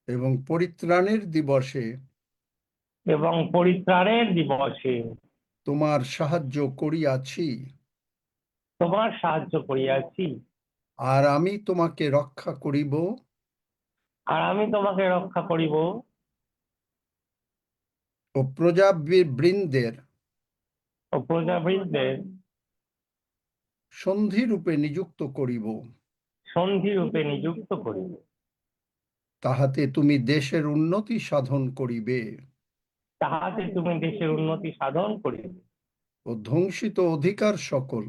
এবং পরিত্রাণের দিবসে তোমার সাহায্য করিয়াছি, তোমার সাহায্য করিয়াছি, আর আমি তোমাকে রক্ষা করিব আর আমি তোমাকে রক্ষা করিব, ও প্রজাবৃন্দের ও প্রজাবৃন্দের সন্ধিরূপে নিযুক্ত করিব, সন্ধি রূপে নিযুক্ত করিব। তাহাতে তুমি দেশের উন্নতি সাধন করিবে তাহাতে তুমি দেশের উন্নতি সাধন করিবে, ও ধ্বংসিত অধিকার সকল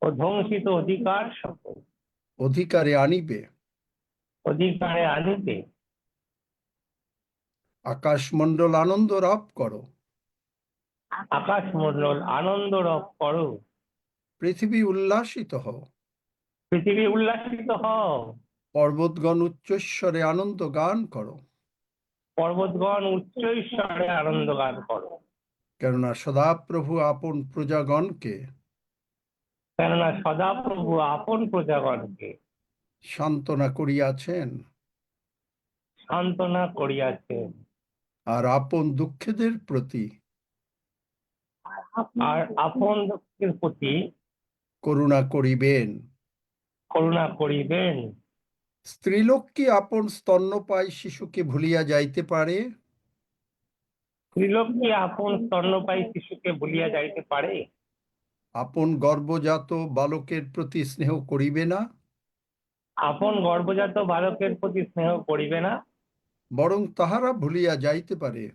ও ধ্বংসিত অধিকার সকল অধিকারে আনিবে। অধিকারে আনিতে। আকাশমণ্ডল আনন্দ লাভ করো, আকাশমণ্ডল আনন্দ রব করো, পৃথিবী উল্লাসিত হও, পৃথিবী উল্লাসিত হও, পর্বতগণ উচ্চৈঃস্বরে আনন্দ গান করো, পর্বতগণ উচ্চ ঈশ্বরে আনন্দ গান করো। কেননা সদাপ্রভু আপন প্রজাগণকে কেননা সদাপ্রভু আপন প্রজাগণকে সান্ত্বনা করিয়াছেন, সান্ত্বনা করিয়াছেন, আর আপন দুঃখীদের প্রতি আর আপন দুঃখের প্রতি করুণা করিবেন। করুণা করিবেন। স্ত্রীলোক কি আপন স্তন্যপায়ী শিশুকে ভুলিয়া যাইতে পারে? স্ত্রীলোক কি আপন স্তন্যপায়ী শিশুকে ভুলিয়া যাইতে পারে? আপন গর্ভজাত বালকের প্রতি স্নেহ করিবে না? আপন গর্ভজাত বালকের প্রতি স্নেহ করিবে না? বরং তাহারা ভুলিয়া যাইতে পারে,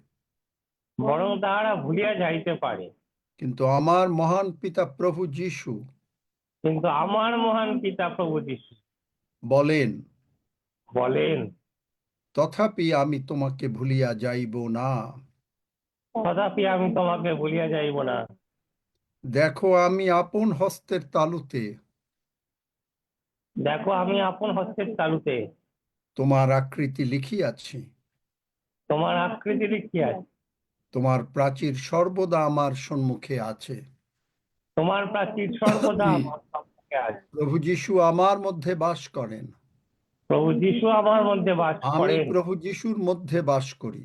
বরং তাহারা ভুলিয়া যাইতে পারে। কিন্তু আমার মহান পিতা প্রভু যীশু কিন্তু আমার মহান পিতা প্রভু যীশু বলেন, বলেন, তথাপি আমি তোমাকে ভুলিয়া যাইব না। তথাপি আমি তোমাকে ভুলিয়া যাইব না। দেখো, আমি আপন হস্তের তালুতে দেখো, আমি আপন হস্তের তালুতে তোমার আকৃতি লিখিয়াছি, তোমার আকৃতি লিখিয়াছি। তোমার প্রাচীর সর্বদা আমার সম্মুখে আছে। তোমার প্রাচীর সর্বদা আমার সম্মুখে আছে। প্রভু যীশু আমার মধ্যে বাস করেন, প্রভু যীশু আমার মধ্যে বাস আমি করেন। প্রভু যীশুর মধ্যে বাস করি।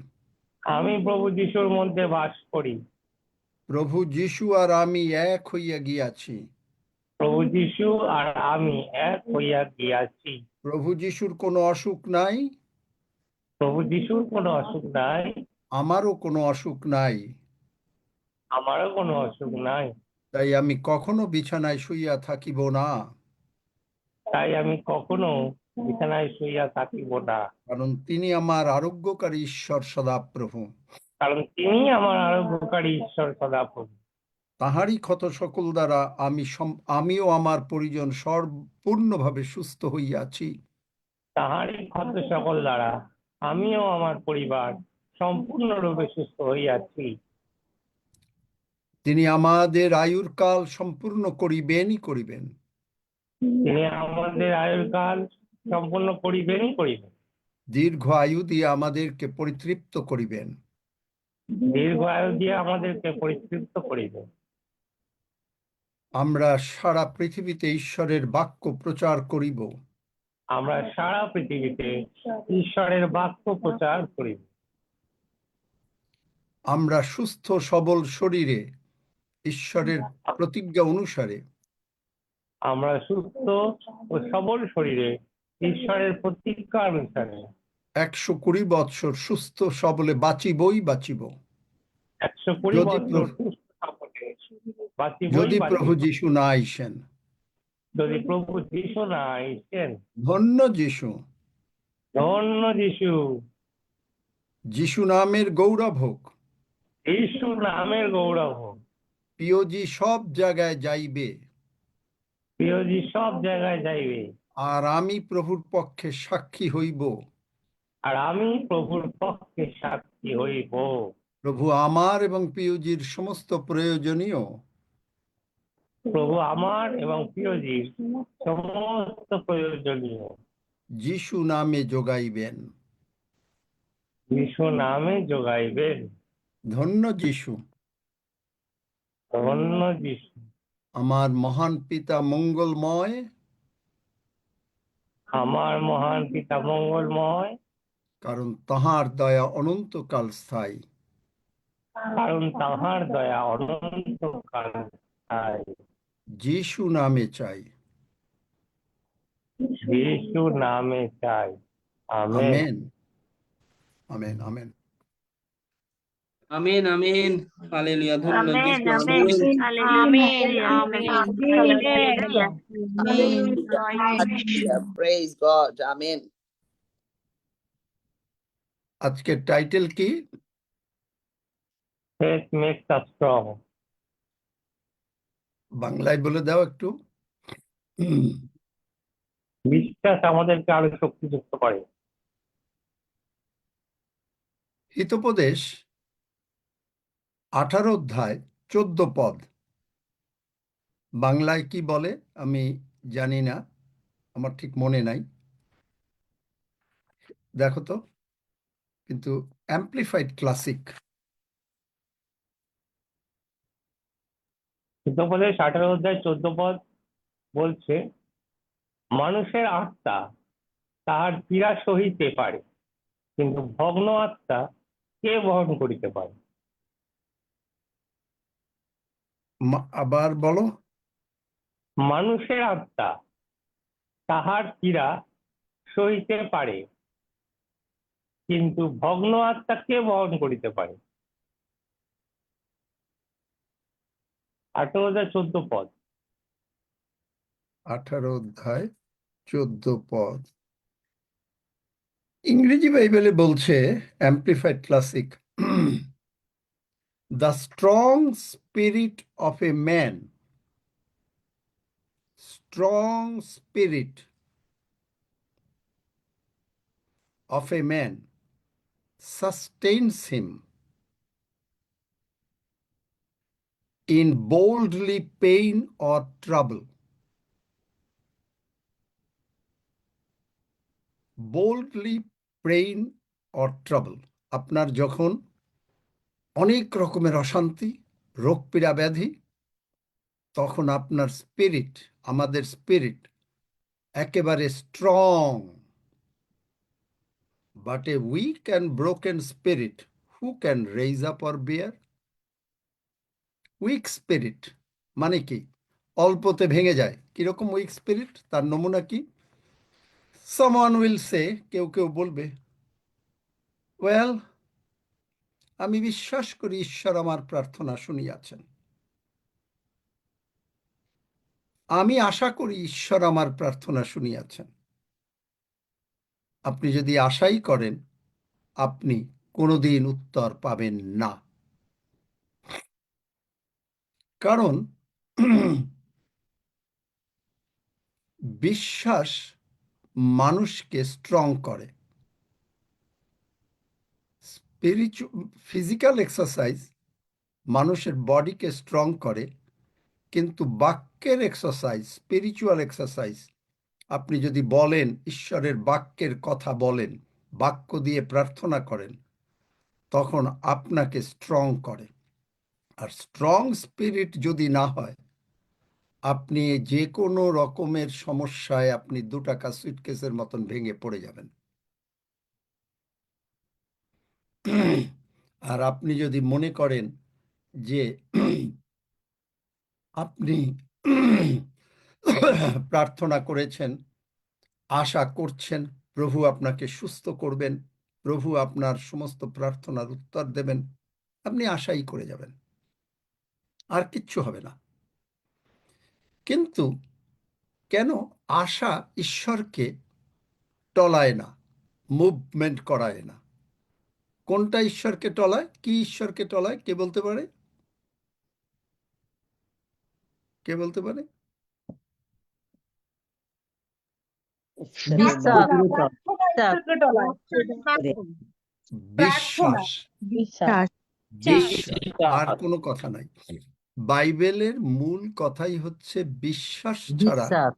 আমি প্রভু যীশুর মধ্যে বাস করি। প্রভু যীশু আর আমি এক হইয়া গিয়াছি। প্রভু যীশু আর আমি এক হইয়া গিয়াছি। প্রভু যীশুর কোনো অসুখ নাই, প্রভু যীশুর কোনো অসুখ নাই, আমারও কোনো অসুখ নাই। আমারও কোনো অসুখ নাই। তাই আমি কখনো বিছানায় শুইয়া থাকিব না, তাই আমি কখনো বিছানায় শুইয়া থাকিব না। কারণ তিনি আমার আরোগ্যকারী ঈশ্বর সদাপ্রভু। কারণ তিনি আমার আরোগ্যকারী ঈশ্বর সদাপ্রভু। তাহারই ক্ষত সকল দ্বারা আমিও আমার পরিজন সম্পূর্ণভাবে সুস্থ হইয়াছি। তাহারই ক্ষত সকল দ্বারা আমিও আমার পরিবার সম্পূর্ণরূপে সুস্থ হইয়াছি। তিনি আমাদের আয়ুর কাল সম্পূর্ণ করিবেনই করিবেন। তিনি আমাদের আয়ুর কাল সম্পূর্ণ করিবেনই করিবেন। দীর্ঘ আয়ু দিয়ে আমাদেরকে পরিতৃপ্ত করিবেন। দীর্ঘ আয়ু দিয়ে আমাদেরকে পরিতৃপ্ত করিবেন। আমরা সারা পৃথিবীতে ঈশ্বরের বাক্য প্রচার করিব। আমরা সারা পৃথিবীতে ঈশ্বরের বাক্য প্রচার করিব। আমরা সুস্থ সবল শরীরে ঈশ্বরের প্রতিজ্ঞা অনুসারে আমরা সুস্থ ও সবল শরীরে ঈশ্বরের প্রতিজ্ঞা অনুসারে 120 বৎসর সুস্থ সবলে বাঁচিবই বাঁচিব, 120 যদি বছর সুস্থ সবলে বাঁচিবই যদি প্রভু বাঁচিব। যীশু না আইসেন। যদি প্রভু যীশু না আইসেন। ধন্য যীশু, ধন্য যীশু। যীশু নামের গৌরব হোক। যীশু নামের গৌরব হোক। পিওজি সব জায়গায় যাইবে, প্রিয়জি সব জায়গায় যাইবে, আর আমি প্রভুর পক্ষে সাক্ষী হইব। আর আমি প্রভুর পক্ষে সাক্ষী হইব। প্রভু আমার এবং পিওজির সমস্ত প্রয়োজনীয় প্রভু আমার এবং প্রিয়জির সমস্ত প্রয়োজনীয় যীশু নামে যোগাইবেন। যীশু নামে যোগাইবেন। ধন্য যীশু, ধন্য যীশু। আমার মহান পিতা মঙ্গলময়, আমার মহান পিতা মঙ্গলময়, কারণ তাহার দয়া অনন্তকাল স্থায়ী। কারণ তাহার দয়া অনন্তকাল স্থায়ী। যিশু নামে চাই। যিশু নামে চাই। Amen. Amen, amen, amen. Amen amen hallelujah ধন্যবাদ Amen, যিশু amen, amen hallelujah, Amen. hallelujah, Amen. hallelujah, Hallelujah. Praise God. Amen. আজকের টাইটেল কি? Faith makes us strong. বাংলায় বলে দাও একটু। বিশ্বাস আমাদেরকে আরো শক্তিযুক্ত করে। হিতোপদেশ 18 অধ্যায় 14 পদ। বাংলায় কি বলে আমি জানি না, আমার ঠিক মনে নাই, দেখো তো। কিন্তু অ্যাম্প্লিফাইড ক্লাসিক। হিতোপদেশ 18 অধ্যায় 14 পদ বলছে, মানুষের আত্মা তাহার পীড়া সহিতে পারে, কিন্তু ভগ্ন আত্মা কে বহন করিতে পারে? আবার বলো। মানুষের আত্মা তাহার পীড়া সহিতে পারে, কিন্তু ভগ্ন আত্মা কে বহন করিতে পারে? 18 অধ্যায় 14 পদ। 18 অধ্যায় 14 পদ। ইংরেজি বাইবেলে বলছে, amplified classic, the strong spirit of a man, strong spirit of a man sustains him in boldly pain or trouble. Boldly pain or trouble. আপনার যখন অনেক রকমের অশান্তি, রোগ পীড়া ব্যাধি, তখন আপনার স্পিরিট, আমাদের স্পিরিট একেবারে strong. But a weak and broken spirit, who can raise up or bear? Weak spirit মানে কি? অল্পতে ভেঙে যায়। কিরকম উইক স্পিরিট? তার নমুনা কি? সামওয়ান উইল সে, কেউ কেউ বলবে, ওয়েল, আমি বিশ্বাস করি ঈশ্বর আমার প্রার্থনা শুনিয়াছেন, আমি আশা করি ঈশ্বর আমার প্রার্থনা শুনিয়াছেন। আপনি যদি আশাই করেন, আপনি কোনোদিন উত্তর পাবেন না। কারণ বিশ্বাস মানুষকে স্ট্রং করে। ফিজিক্যাল এক্সারসাইজ মানুষের বডিকে স্ট্রং করে, কিন্তু বাক্যের এক্সারসাইজ, স্পিরিচুয়াল এক্সারসাইজ, আপনি যদি বলেন, ঈশ্বরের বাক্যের কথা বলেন, বাক্য দিয়ে প্রার্থনা করেন, তখন আপনাকে স্ট্রং করে। আর স্ট্রং স্পিরিট যদি না হয়, আপনি যে কোনো রকমের সমস্যায় আপনি 2 টাকা সুটকেসের মতন ভেঙে পড়ে যাবেন। আর আপনি যদি মনে করেন যে আপনি প্রার্থনা করেছেন, আশা করছেন প্রভু আপনাকে সুস্থ করবেন, প্রভু আপনার সমস্ত প্রার্থনার উত্তর দেবেন, আপনি আশাই করে যাবেন, আর কিচ্ছু হবে না। কিন্তু কেন আশা ঈশ্বরকে টলায় না, মুভমেন্ট করায় না? কোনটা ঈশ্বরকে টলায়? কি ঈশ্বরকে টলায়? কে বলতে পারে? কে বলতে পারে? বিশ্বাস বিশ্বাস। বিশ্বাস, বিশ্বাস, আর কোনো কথা নাই। বাইবেলের মূল কথাই হচ্ছে বিশ্বাস ছাড়া বিশ্বাস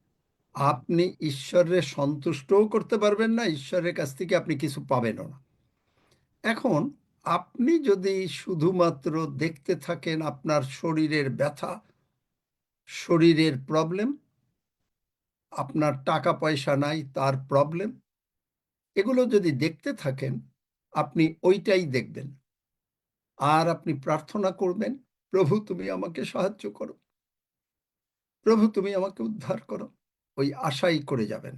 আপনি ঈশ্বরের সন্তুষ্টও করতে পারবেন না, ঈশ্বরের কাছ থেকে আপনি কিছু পাবেনও না। এখন আপনি যদি শুধুমাত্র দেখতে থাকেন আপনার শরীরের ব্যথা, শরীরের প্রবলেম, আপনার টাকা পয়সা নাই তার প্রবলেম, এগুলো যদি দেখতে থাকেন, আপনি ওইটাই দেখবেন। আর আপনি প্রার্থনা করবেন, প্রভু তুমি আমাকে সাহায্য করো, প্রভু তুমি আমাকে উদ্ধার করো। ওই আশাই করে যাবেন।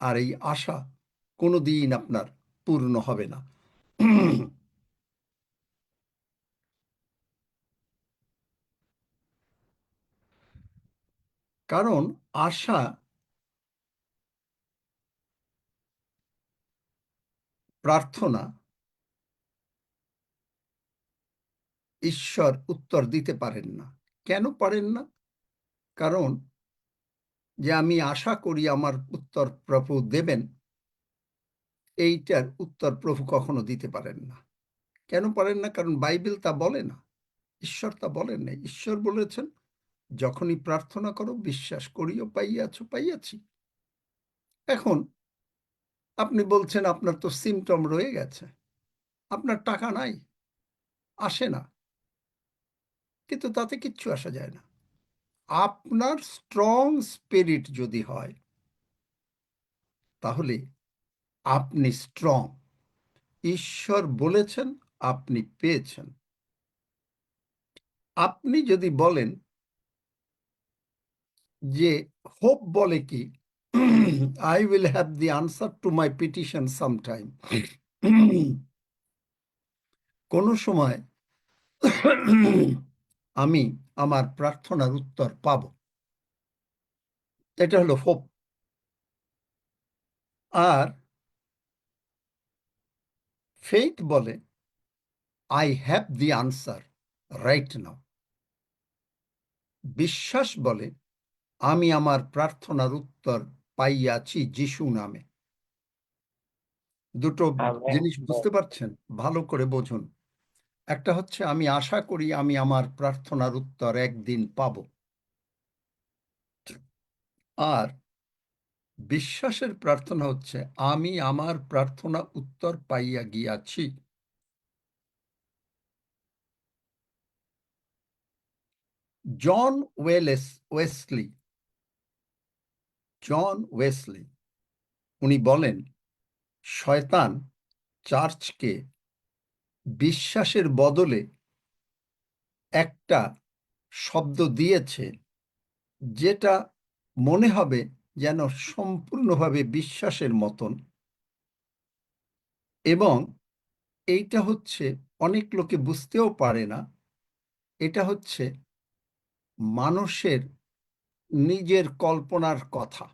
আর এই আশা কোনোদিন আপনার পূর্ণ হবে না। কারণ আশা, প্রার্থনা ঈশ্বর উত্তর দিতে পারেন না। কেন পারেন না? কারণ যে আমি আশা করি আমার উত্তর প্রভু দেবেন, এইটার উত্তর প্রভু কখনো দিতে পারেন না। কেন পারেন না? কারণ বাইবেল তা বলে না, ঈশ্বর তা বলেন না। ঈশ্বর বলেছেন, যখনই প্রার্থনা করো বিশ্বাস করিও পাইয়াছ, পাইয়াছি। এখন আপনি বলছেন আপনার তো সিমটম রয়ে গেছে, আপনার টাকা নাই, আসে না, কিন্তু তাতে কিচ্ছু আসা যায় না। আপনার স্ট্রং স্পিরিট যদি হয়, তাহলে আপনি স্ট্রং। ঈশ্বর বলেছেন, আপনি পেয়েছেন। আপনি যদি বলেন যে হোপ বলে কি, I will have the answer to my petition sometime, কোনো সময় আমি আমার প্রার্থনার উত্তর পাব, এটা হলো হোপ। আর ফেইথ বলে I have the answer right now. বিশ্বাস বলে আমি আমার প্রার্থনার উত্তর পাইয়াছি যিশু নামে। দুটো আমেন। জিনিস বুঝতে পারছেন? ভালো করে বুঝুন। একটা হচ্ছে আমি আশা করি আমি আমার প্রার্থনার উত্তর একদিন পাব, আর বিশ্বাসের প্রার্থনা হচ্ছে আমি আমার প্রার্থনা উত্তর পাইয়া গিয়াছি। জন ওয়েসলি উনি বলেন, শয়তান চার্চকে বিশ্বাসের বদলে একটা শব্দ দিয়েছে, যেটা মনে হবে যেন সম্পূর্ণভাবে বিশ্বাসের মতন, এবং এইটা হচ্ছে অনেক লোকে বুঝতেও পারে না। এটা হচ্ছে মানুষের নিজের কল্পনার কথা,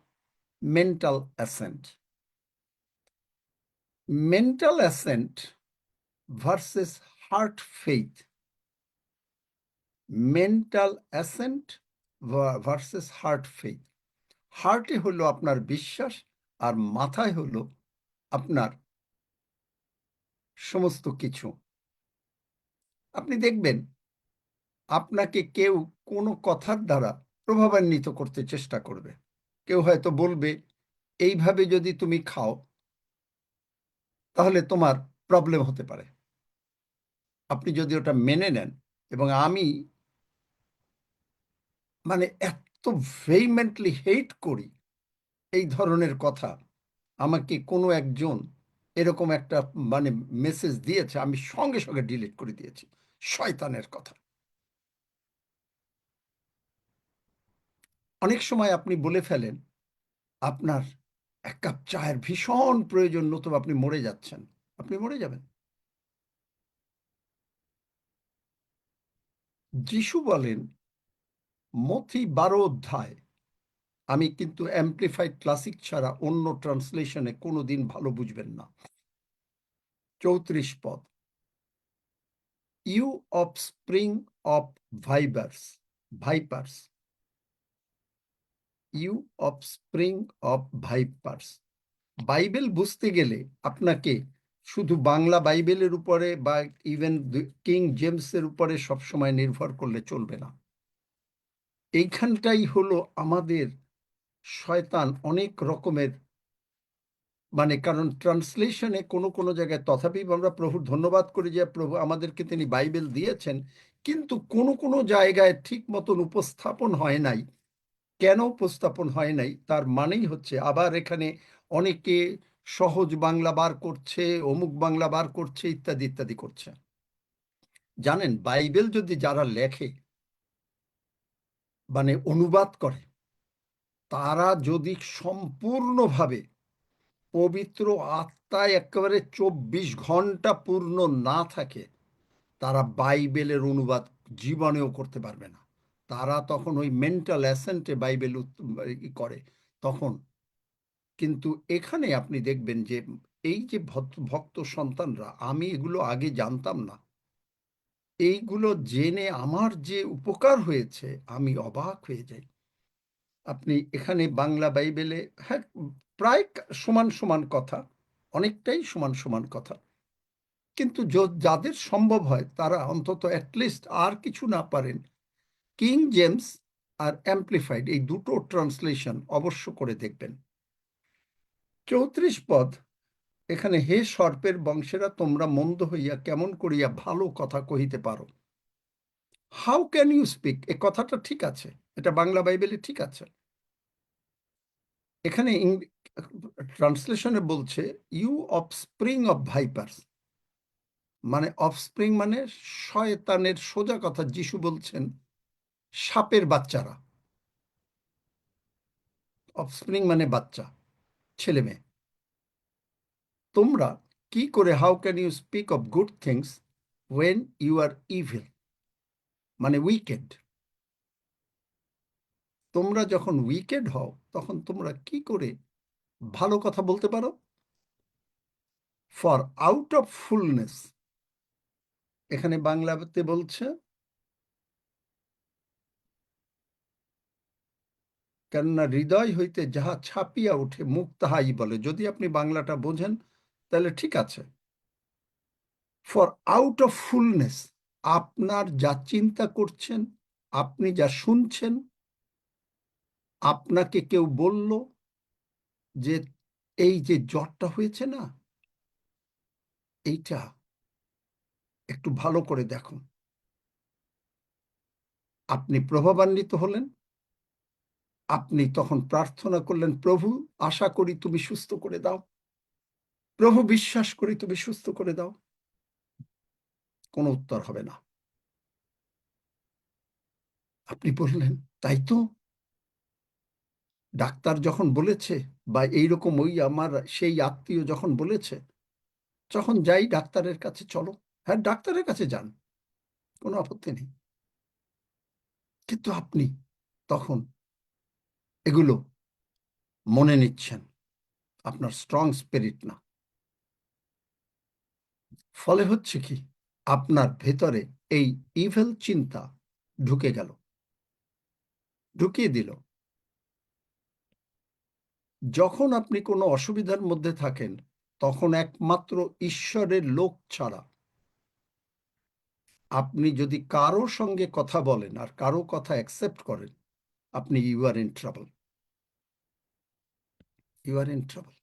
mental assent. Mental assent versus heart faith. Mental assent versus heart faith. হার্টে হলো আপনার বিশ্বাস, আর মাথায় হলো আপনার সমস্ত কিছু। আপনি দেখবেন আপনাকে কেউ কোনো কথার দ্বারা প্রভাবান্বিত করতে চেষ্টা করবে। কেউ হয়তো বলবে, এইভাবে যদি তুমি খাও তাহলে তোমার প্রবলেম হতে পারে। আপনি যদি ওটা মেনে নেন, এবং আমি মানে এত ভেহিমেন্টলি হেট করি এই ধরনের কথা, আমাকে কোনো একজন এরকম একটা মানে মেসেজ দিয়েছে, আমি সঙ্গে সঙ্গে ডিলিট করে দিয়েছি। শয়তানের কথা। অনেক সময় আপনি বলে ফেলেন আপনার এক কাপ চায়ের ভীষণ প্রয়োজন, নতুবা আপনি মরে যাচ্ছেন। আপনি মরে যাবেন। যিশু বলেন মথি 12 অধ্যায়, আমি কিন্তু অ্যাম্প্লিফাইড ক্লাসিক ছাড়া অন্য ট্রান্সলেশনে কোনোদিন ভালো বুঝবেন না, 34 পদ, you offspring of vipers, you offspring of vipers. Bible বুঝতে গেলে আপনাকে শুধু বাংলা বাইবেলের উপরে বা ইভেন কিং জেমসের উপরে সবসময় নির্ভর করলে চলবে না। এইখানটাই হলো আমাদের শয়তান অনেক রকমের মানে, কারণ ট্রান্সলেশনে কোনো কোনো জায়গায়, তথাপি আমরা প্রভুর ধন্যবাদ করি যে প্রভু আমাদেরকে তিনি বাইবেল দিয়েছেন, কিন্তু কোনো কোনো জায়গায় ঠিক মতন উপস্থাপন হয় নাই। কেন উপস্থাপন হয় নাই তার মানেই হচ্ছে, আবার এখানে অনেকে সহজ বাংলা বার করছে, অমুক বাংলা বার করছে, ইত্যাদি ইত্যাদি করছে। জানেন, বাইবেল যদি যারা লেখে মানে অনুবাদ করে, তারা যদি সম্পূর্ণভাবে পবিত্র আত্মায় একেবারে 24 ঘন্টা পূর্ণ না থাকে, তারা বাইবেলের অনুবাদ জীবনেও করতে পারবে না। তারা তখন ওই মেন্টাল অ্যাসেন্টে বাইবেল করে তখন। কিন্তু এখানে আপনি দেখবেন যে এই যে ভক্ত সন্তানরা, আমি এগুলো আগে জানতাম না, এইগুলো জেনে আমার যে উপকার হয়েছে আমি অবাক হয়ে যাই। আপনি এখানে বাংলা বাইবেলে, হ্যাঁ, প্রায় সমান সমান কথা, অনেকটাই সমান সমান কথা, কিন্তু যাদের সম্ভব হয় তারা অন্তত অ্যাটলিস্ট আর কিছু না পারেন কিং জেমস আর অ্যাম্পলিফাইড এই দুটো ট্রান্সলেশন অবশ্য করে দেখবেন। 34 পদ, এখানে হে সর্পের বংশেরা, তোমরা মন্দ হইয়া কেমন করিয়া ভালো কথা কহিতে পারো। হাউ ক্যান ইউ স্পিক, এ কথাটা ঠিক আছে, এটা বাংলা বাইবেলে ঠিক আছে। এখানে ট্রান্সলেশনে বলছে ইউ অফস্প্রিং অফ ভাইপার্স, মানে অফস্প্রিং মানে শয়তানের, সোজা কথা যিশু বলছেন সাপের বাচ্চারা। অফস্প্রিং মানে বাচ্চা, ছেলে মেয়ে। তোমরা কি করে, how can you speak of good things when you are evil, মানে উইকেড। তোমরা যখন উইকেড হও তখন তোমরা কি করে ভালো কথা বলতে পারো? ফর আউট অফ ফুলনেস, এখানে বাংলাতে বলছে কেননা হৃদয় হইতে যাহা ছাপিয়া ওঠে মুখ তাহাই বলে। যদি আপনি বাংলাটা বোঝেন তাহলে ঠিক আছে। ফর আউট অফ ফুলনেস, আপনার যা চিন্তা করছেন, আপনি যা শুনছেন, আপনাকে কেউ বলল যে এই যে জ্বরটা হয়েছে না, এইটা একটু ভালো করে দেখুন। আপনি প্রভাবান্বিত হলেন, আপনি তখন প্রার্থনা করলেন, প্রভু আশা করি তুমি সুস্থ করে দাও, প্রভু বিশ্বাস করি তুমি সুস্থ করে দাও। কোনো উত্তর হবে না। আপনি বললেন তাই তো, ডাক্তার যখন বলেছে, বা এইরকম ওই আমার সেই আত্মীয় যখন বলেছে, যখন যাই ডাক্তারের কাছে, চলো, হ্যাঁ ডাক্তারের কাছে যান, কোনো আপত্তি নেই। কিন্তু আপনি তখন এগুলো মনে নিচ্ছেন, আপনার স্ট্রং স্পিরিট না। ফলে হচ্ছে কি, আপনার ভেতরে এই ইভেল চিন্তা ঢুকে গেল, ঢুকিয়ে দিল। যখন আপনি কোনো অসুবিধার মধ্যে থাকেন, তখন একমাত্র ঈশ্বরের লোক ছাড়া আপনি যদি কারো সঙ্গে কথা বলেন আর কারো কথা অ্যাকসেপ্ট করেন, আপনি you are in trouble, you are in trouble.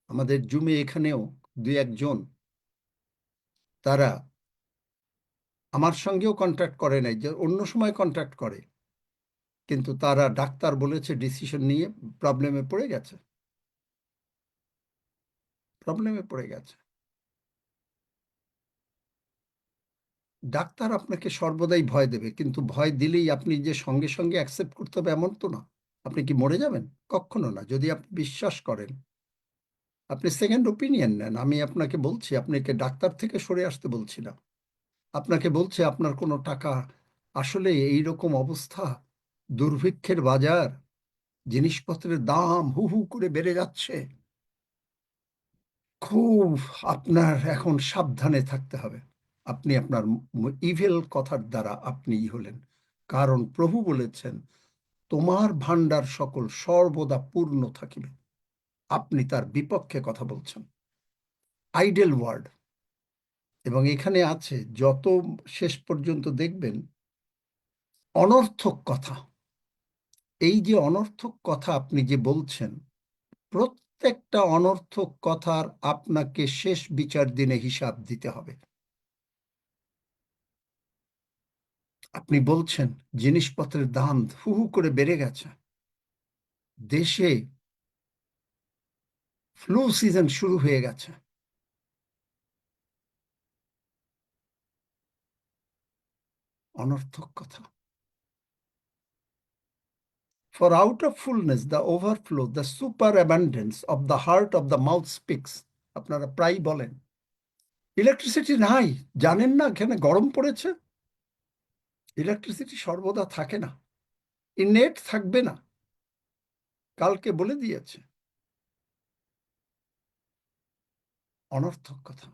আমাদের জুমে এখানেও দুই একজন, তারা আমার সঙ্গেও কন্ট্যাক্ট করে নাই, যে অন্য সময় কন্ট্যাক্ট করে, কিন্তু তারা ডাক্তার বলেছে ডিসিশন নিয়ে প্রবলেমে পড়ে গেছে, প্রবলেমে পড়ে গেছে। ডাক্তার আপনাকে সর্বদাই ভয় দেবে, কিন্তু ভয় দিলেই আপনি যে সঙ্গে সঙ্গে অ্যাকসেপ্ট করতে হবে এমন তো না। আপনি কি মরে যাবেন? কখনো না। যদি আপনি বিশ্বাস করেন, আপনি সেকেন্ড ওপিনিয়ন নেন। আমি আপনাকে বলছি, আপনাকে ডাক্তার থেকে সরে আসতে বলছি না। আপনাকে বলছে আপনার কোনো টাকা, আসলে এইরকম অবস্থা, দুর্ভিক্ষের বাজার, জিনিসপত্রের দাম হু হু করে বেড়ে যাচ্ছে, খুব আপনার এখন সাবধানে থাকতে হবে। আপনি আপনার ইভিল কথার দ্বারা আপনি হলেন, কারণ প্রভু বলেছেন তোমার ভান্ডার সকল সর্বদা পূর্ণ থাকিবে। আপনি তার বিপক্ষে কথা বলছেন, আইডেল ওয়ার্ড। এবং এখানে আছে, যত শেষ পর্যন্ত দেখবেন অনর্থক কথা। এই যে অনর্থক কথা আপনি যে বলছেন, প্রত্যেকটা অনর্থক কথার আপনাকে শেষ বিচার দিনে হিসাব দিতে হবে। আপনি বলছেন জিনিসপত্রের দাম হু হু করে বেড়ে গেছে, দেশে ফ্লু সিজন শুরু হয়ে গেছে। অনর্থক কথা। For out of fullness, the overflow, the superabundance of the heart of the mouth speaks. আপনারা প্রায় বলেন ইলেকট্রিসিটি নাই, জানেন না এখানে গরম পড়েছে। ইলেকট্রিসিটি সর্বদা থাকে না, নেট থাকবে না, কালকে বলে দিয়েছে। অনর্থক কথা।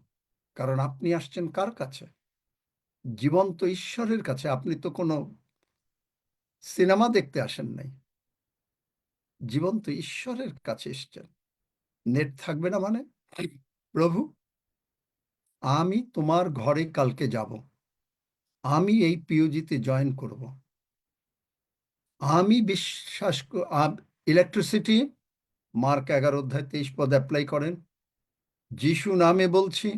কারণ আপনি আসছেন কার কাছে? জীবন্ত ঈশ্বরের কাছে। আপনি তো কোনো সিনেমা দেখতে আসেন নাই, জীবন্ত ঈশ্বরের কাছে এসছেন। নেট থাকবে না মানে? প্রভু, আমি তোমার ঘরে কালকে যাব, আমি এই পিওজিতে জয়েন করব, আমি বিশ্বাস ইলেকট্রিসিটি মার্ক 11:23 অ্যাপ্লাই করেন। যিশু নামে বলছি,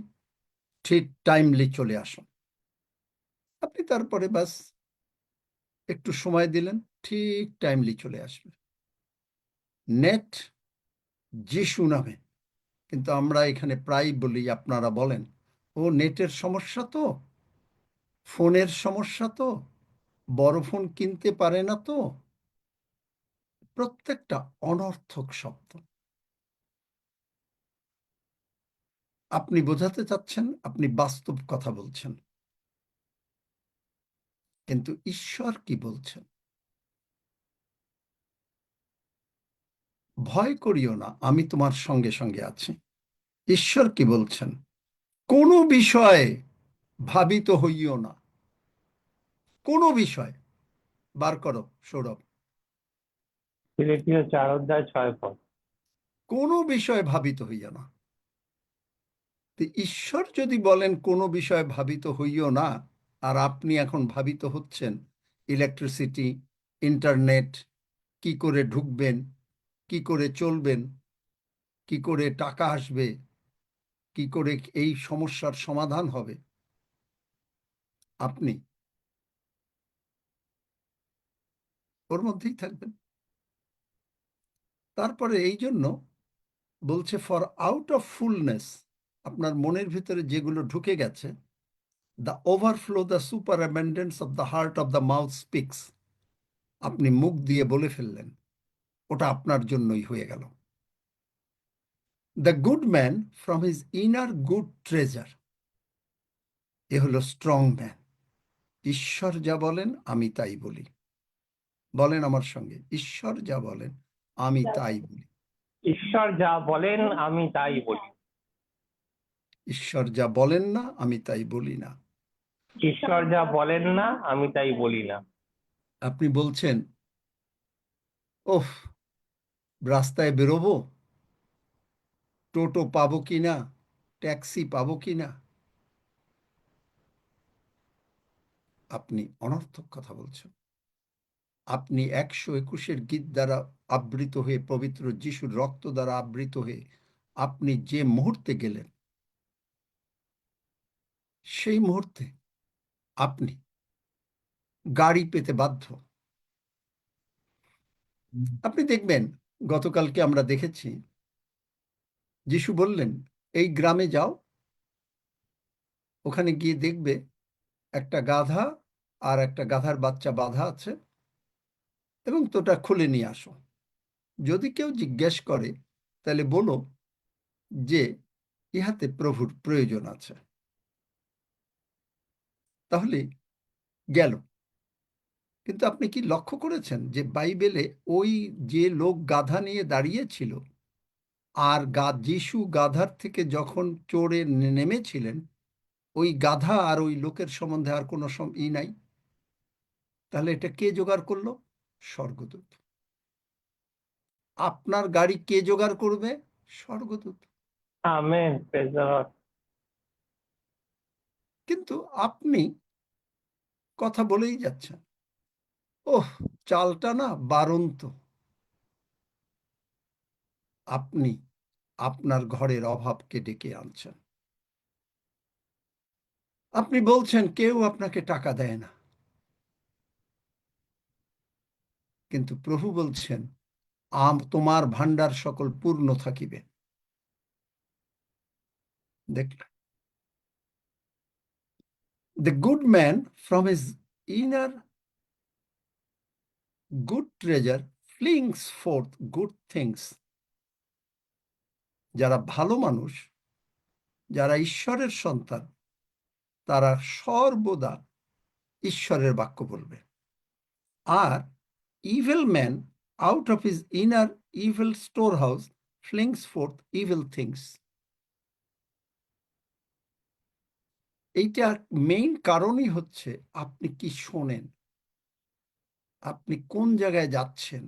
ঠিক টাইমলি চলে আসুন। আপনি তারপরে বাস একটু সময় দিলেন, ঠিক টাইমলি চলে আসবে। নেট যিশু নামে। কিন্তু আমরা এখানে প্রায় বলি, আপনারা বলেন, ও নেটের সমস্যা তো, ফোনের সমস্যা তো, বড় ফোন কিনতে পারে না তো। প্রত্যেকটা অনর্থক শব্দ। আপনি বোঝাতে চাচ্ছেন আপনি বাস্তব কথা বলছেন, কিন্তু ঈশ্বর কি বলছেন? ভয় করিও না, আমি তোমার সঙ্গে সঙ্গে আছি। ঈশ্বর কি বলছেন? কোনো বিষয়ে ভাবিত হইও না। কোনো বিষয় বার করো সৌরভ। ফিলিপিও 4:6 কোনো বিষয়ে ভাবিত হইও না। তো ঈশ্বর যদি বলেন কোনো বিষয়ে ভাবিত হইও না, আর আপনি এখন ভাবিত হচ্ছেন ইলেকট্রিসিটি, ইন্টারনেট, কি করে ঢুকবেন, কি করে চলবেন, কি করে টাকা আসবে, কি করে এই সমস্যার সমাধান হবে, আপনি ওর মধ্যেই থাকবেন। তারপরে এই জন্য বলছে, ফর আউট অফ ফুলনেস, আপনার মনের ভিতরে যেগুলো ঢুকে গেছে, the overflow, the super abundance of the heart of the mouth speaks. আপনি মুখ দিয়ে বলে ফেললেন, ওটা আপনার জন্যই হয়ে গেল। The good man from his inner good treasure, এ হলো স্ট্রং ম্যান। ঈশ্বর যা বলেন আমি তাই বলি। বলেন আমার সঙ্গে, ঈশ্বর যা বলেন আমি তাই বলি। ঈশ্বর যা বলেন আমি তাই বলি। ঈশ্বর যা বলেন না আমি তাই বলি না। ঈশ্বর যা বলেন না আমি তাই বলি না। আপনি বলছেন, ওহ, রাস্তায় বেরোবো, টোটো পাবো কিনা, ট্যাক্সি পাবো কিনা। আপনি অনর্থক কথা বলছেন। আপনি 121 গীত দ্বারা আবৃত হয়ে, পবিত্র যিশুর রক্ত দ্বারা আবৃত হয়ে আপনি যে মুহূর্তে গেলেন, সেই মুহূর্তে আপনি গাড়ি পেতে বাধ্য। আপনি দেখবেন, গতকালকে আমরা দেখেছি, যিশু বললেন, এই গ্রামে যাও, ওখানে গিয়ে দেখবে একটা গাধা আর একটা গাধার বাচ্চা বাঁধা আছে, এবং তোটা খুলে নিয়ে আসো। যদি কেউ জিজ্ঞেস করে, তাহলে বলো যে ইহাতে প্রভুর প্রয়োজন আছে। তাহলে গেল। কিন্তু আপনি কি লক্ষ্য করেছেন যে বাইবেলে ওই যে লোক গাধা নিয়ে দাঁড়িয়েছিল, আর যিশু গাধার থেকে যখন চড়ে নেমেছিলেন, ওই গাধা আর ওই লোকের সম্বন্ধে আর কোনো নাই। তাহলে এটা কে জোগাড় করলো? স্বর্গদূত। আপনার গাড়ি কে জোগাড় করবে? স্বর্গদূত। Amen, praise the lord. কিন্তু আপনি কথা বলেই যাচ্ছেন, ওহ, চালটা না বাড়ন্ত। আপনি আপনার ঘরের অভাবকে ডেকে আনছেন। আপনি বলছেন কেউ আপনাকে টাকা দেয় না, কিন্তু প্রভু বলছেন, তোমার ভান্ডার সকল পূর্ণ থাকিবে। দেখলেন, the good man from his inner good treasure flings forth good things. যারা ভালো মানুষ, যারা ঈশ্বরের সন্তান, তারা সর্বদা ঈশ্বরের বাক্য বলবে। আর evil man out of his inner evil storehouse flings forth evil things. এইটা মেইন কারণই হচ্ছে আপনি কি শোনেন, আপনি কোন জায়গায় যাচ্ছেন,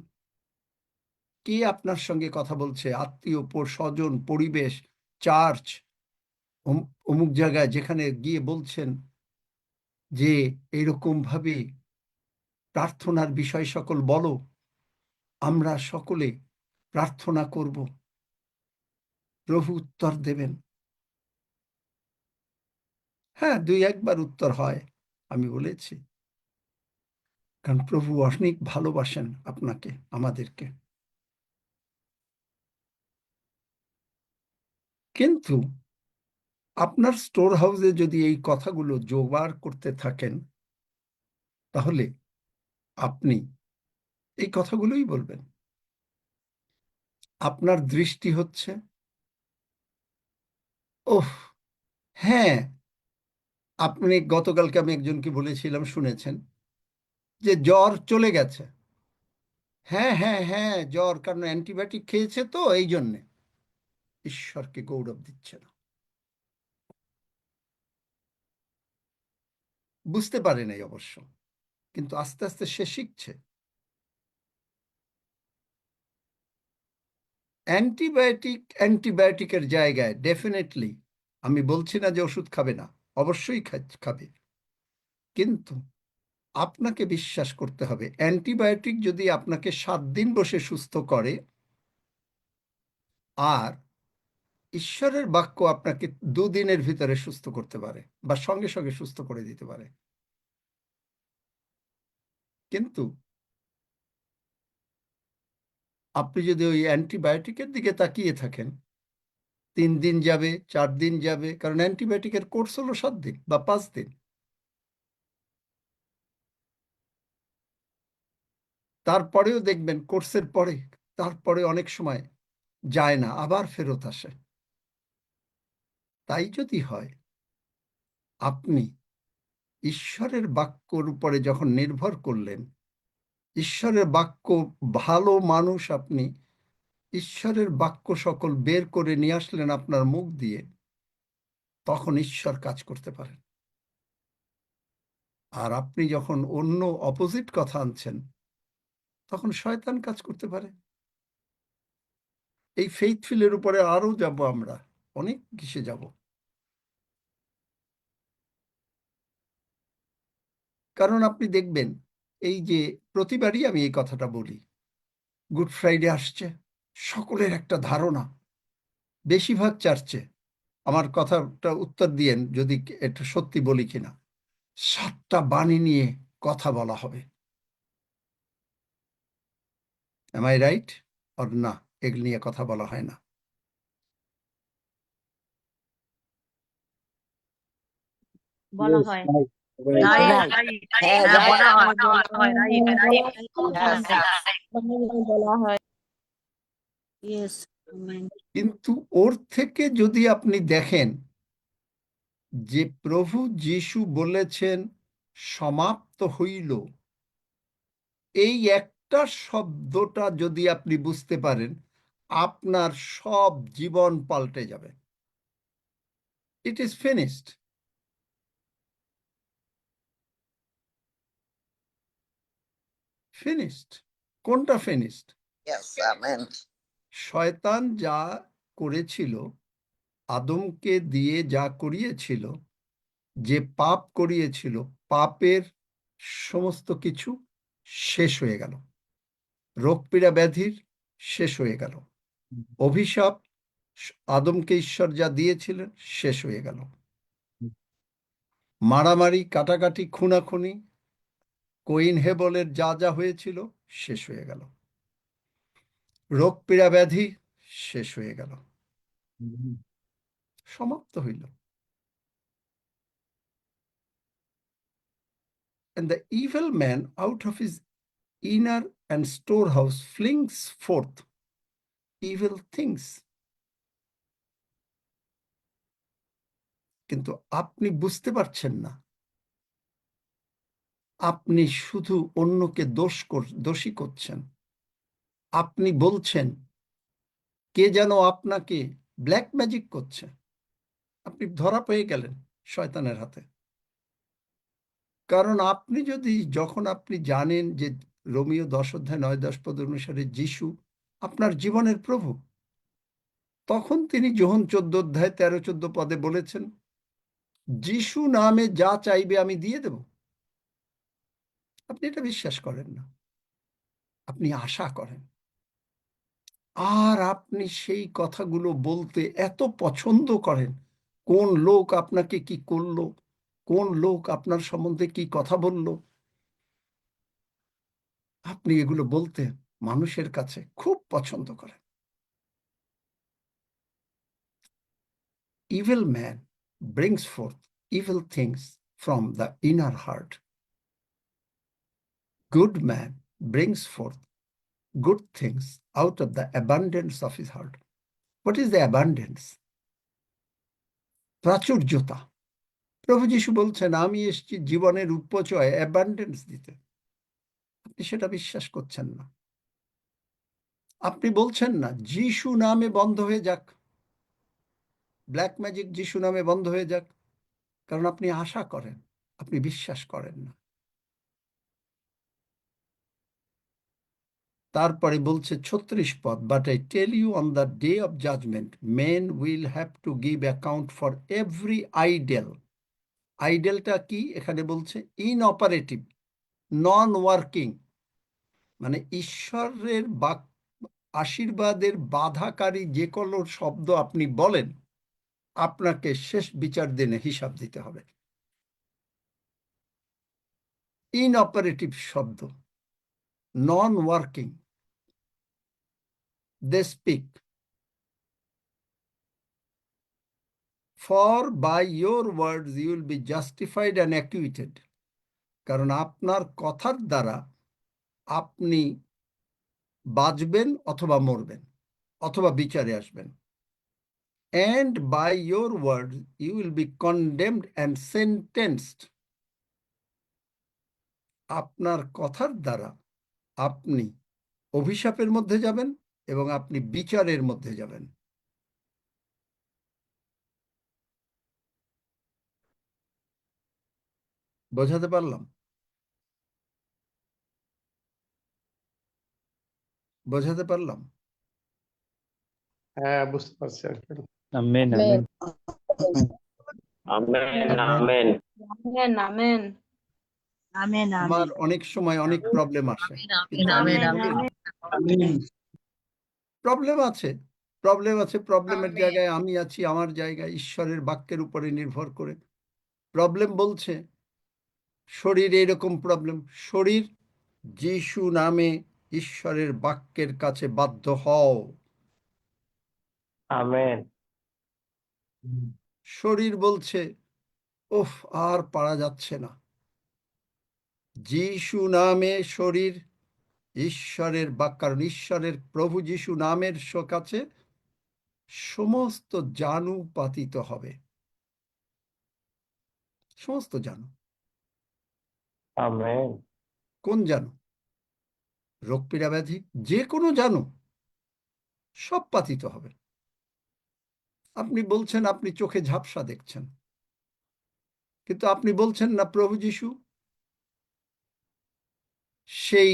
কে আপনার সঙ্গে কথা বলছে, আত্মীয় স্বজন, পরিবেশ, চার্চ, অমুক জায়গায় যেখানে গিয়ে বলছেন যে এইরকম ভাবে প্রার্থনার বিষয় সকল বলো, আমরা সকলে প্রার্থনা করব, প্রভু উত্তর দেবেন। হ্যাঁ, 2-1 উত্তর হয়, আমি বলেছি, কারণ প্রভু অনেক ভালোবাসেন আপনাকে, আমাদেরকে। কিন্তু আপনার স্টোর হাউসে যদি এই কথাগুলো জোগাড় করতে থাকেন, তাহলে আপনি এই কথাগুলোই বলবেন। আপনার দৃষ্টি হচ্ছে, ওহ হ্যাঁ, আপনি গতকালকে আমি একজনকে বলেছিলাম, শুনেছেন, যে জ্বর চলে গেছে। হ্যাঁ হ্যাঁ হ্যাঁ, জ্বর, কারণ অ্যান্টিবায়োটিক খেয়েছে তো এই জন্যে। ঈশ্বরকে গৌরব দিচ্ছে না, বুঝতে পারে নাই অবশ্য, কিন্তু আস্তে আস্তে সে শিখছে। অ্যান্টিবায়োটিকের জায়গায় ডেফিনেটলি আমি বলছি না যে ওষুধ খাবে না, অবশ্যই খাবে, কিন্তু আপনাকে বিশ্বাস করতে হবে, অ্যান্টিবায়োটিক যদি আপনাকে 7 দিন বসে সুস্থ করে, আর ঈশ্বরের বাক্য আপনাকে 2 দিনের ভিতরে সুস্থ করতে পারে, বা সঙ্গে সঙ্গে সুস্থ করে দিতে পারে। কিন্তু আপনি যদি ওই অ্যান্টিবায়োটিকের দিকে তাকিয়ে থাকেন, 3 দিন যাবে, 4 দিন যাবে, কারণ অ্যান্টিবায়োটিকের কোর্স হলো 7 দিন বা 5 দিন। তারপরেও দেখবেন কোর্সের পরে, তারপরে অনেক সময় যায় না, আবার ফেরত আসে। তাই যদি হয়, আপনি ঈশ্বরের বাক্যর উপরে যখন নির্ভর করলেন, ঈশ্বরের বাক্য, ভালো মানুষ আপনি, ঈশ্বরের বাক্য সকল বের করে নিয়ে আসলেন আপনার মুখ দিয়ে, তখন ঈশ্বর কাজ করতে পারেন। আর আপনি যখন অন্য অপোজিট কথা আনছেন, তখন শয়তান কাজ করতে পারে। এই ফেইথফুলের উপরে আরো যাব, আমরা অনেক কিসে যাব। কারণ আপনি দেখবেন, এই যে প্রতিবারই আমি এই কথাটা বলি, গুড ফ্রাইডে আসছে, সকলের একটা ধারণা, বেশিরভাগ চার্চে, আমার কথাটা উত্তর দিয়েন যদি এটা সত্যি বলি কিনা, 7টা বাণী নিয়ে কথা বলা হবে। এম আই রাইট অর না? এগুলো নিয়ে কথা বলা হয় না। বলা হয়। Right. হ্যাঁ, বলা হয়, বলা হয়। Yes. কিন্তু ওর থেকে যদি আপনি দেখেন যে প্রভু যিশু বলেছেন সমাপ্ত হইল, এই একটা শব্দটা যদি আপনি বুঝতে পারেন, আপনার সব জীবন পাল্টে যাবে। It is finished. ফিনিশড। কোনটা ফিনিশড? Yes, amen. শয়তান যা করেছিল, আদমকে দিয়ে যা করিয়েছিল, যে পাপ করিয়েছিল, পাপের সমস্ত কিছু শেষ হয়ে গেল। রোগ পীড়া ব্যাধির শেষ হয়ে গেল। অভিশাপ আদমকে ঈশ্বর যা দিয়েছিলেন শেষ হয়ে গেল। মারামারি, কাটাকাটি, খুনাখুনি, কইন হেবলের যা যা হয়েছিল শেষ হয়ে গেল। রোগ পীড়া ব্যাধি শেষ হয়ে গেল। সমাপ্ত হইল। And the evil man out of his inner and storehouse flings forth evil things. কিন্তু আপনি বুঝতে পারছেন না, আপনি শুধু অন্যকে দোষী করছেন। আপনি বলছেন কে যেন আপনাকে ব্ল্যাক ম্যাজিক করছে, আপনি ধরা পেয়ে গেলেন শয়তানের হাতে। কারণ আপনি যখন আপনি জানেন যে রোমিও 10:9-10 অনুসারে যিশু আপনার জীবনের প্রভু, তখন তিনি যোহন 14:13-14 বলেছেন, যিশু নামে যা চাইবে আমি দিয়ে দেব। আপনি এটা বিশ্বাস করেন না, আপনি আশা করেন। আর আপনি সেই কথাগুলো বলতে এত পছন্দ করেন। কোন লোক আপনাকে কি করলো, কোন লোক আপনার সম্বন্ধে কি কথা বলল, আপনি এগুলো বলতে মানুষের কাছে খুব পছন্দ করেন। Evil man brings forth evil things from the inner heart. Good man brings forth good things out of the abundance of his heart. What is the abundance? প্রাচুর্যতা। প্রভু যীশু বলছেন, আমি এসেছি জীবনের উপচয়, অ্যাবান্ডেন্স দিতে। আপনি সেটা বিশ্বাস করছেন না। আপনি বলছেন না যিশু নামে বন্ধ হয়ে যাক, ব্ল্যাক ম্যাজিক যিশু নামে বন্ধ হয়ে যাক, কারণ আপনি আশা করেন, আপনি বিশ্বাস করেন না। তারপরে বলছে 36 পদ, but I tell you on the day of judgment men will have to give account for every idle. আইডেলটা কি এখানে বলছে? ইনঅপারেটিভ, নন ওয়ার্কিং, মানে ঈশ্বরের আশীর্বাদের বাধাকারী যে কোনো শব্দ আপনি বলেন, আপনাকে শেষ বিচার দিনে হিসাব দিতে হবে। ইনঅপারেটিভ শব্দ, non working, they speak. For by your words you will be justified and acquitted. কারণ আপনার কথার দ্বারা আপনি বাঁচবেন অথবা মরবেন, অথবা বিচারে আসবেন। And by your word you will be condemned and sentenced. আপনার কথার দ্বারা আপনি অভিশাপের মধ্যে যাবেন এবং আপনি বিচারের মধ্যে যাবেন। বোঝাতে পারলাম? বোঝাতে পারলাম? হ্যাঁ, বুঝতে পারছি uncle. Amen, Amen. Amen, amen. Amen amen Amen. আমার Amen. অনেক সময় অনেক প্রবলেম আসে, কিন্তু আমি আমেন বলি, আমেন প্রবলেম আছে, প্রবলেমের আমেন। জায়গায় আমি আছি, আমার জায়গায় ঈশ্বরের বাক্যের উপরে নির্ভর করে। প্রবলেম বলছে শরীর এরকম প্রবলেম, শরীর যিশু নামে ঈশ্বরের বাক্যের কাছে বাধ্য হও। আমেন। শরীর বলছে উফ, আর পারা যাচ্ছে না। যিশু নামে শরীর ঈশ্বরের বাক্য, কারণ ঈশ্বরের প্রভু যিশু নামের কাছে সমস্ত জানু পাতিত হবে, সমস্ত জানু। আমেন। কোন জানু? রোগ পীড়া ব্যাধি, যে কোনো জানু সব পাতিত হবে। আপনি বলছেন আপনি চোখে ঝাপসা দেখছেন, কিন্তু আপনি বলছেন না প্রভু যিশু সেই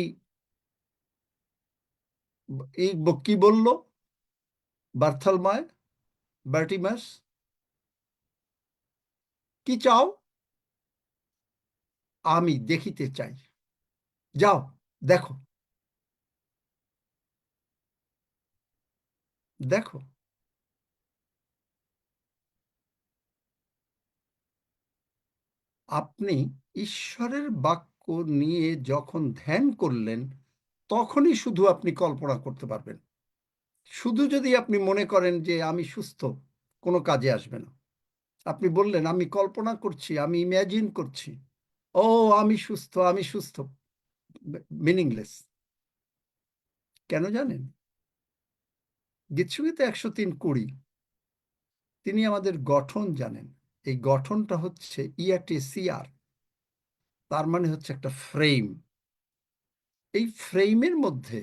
কি বলল বার্টিমাস, কি চাও? আমি দেখিতে চাই, যাও দেখো, দেখো। আপনি ঈশ্বরের বাক্য নিয়ে যখন ধ্যান করলেন, তখনই শুধু আপনি কল্পনা করতে পারবেন। শুধু যদি আপনি মনে করেন যে আমি সুস্থ, কোনো কাজে আসবে না। আপনি বললেন আমি কল্পনা করছি, আমি ইম্যাজিন করছি, ও আমি সুস্থ, আমি সুস্থ, মিনিংলেস। কেন জানেন? গীতসংগীতে 103:20 তিনি আমাদের গঠন জানেন। এই গঠনটা হচ্ছে EATCR, তার মানে হচ্ছে একটা ফ্রেম। এই ফ্রেমের মধ্যে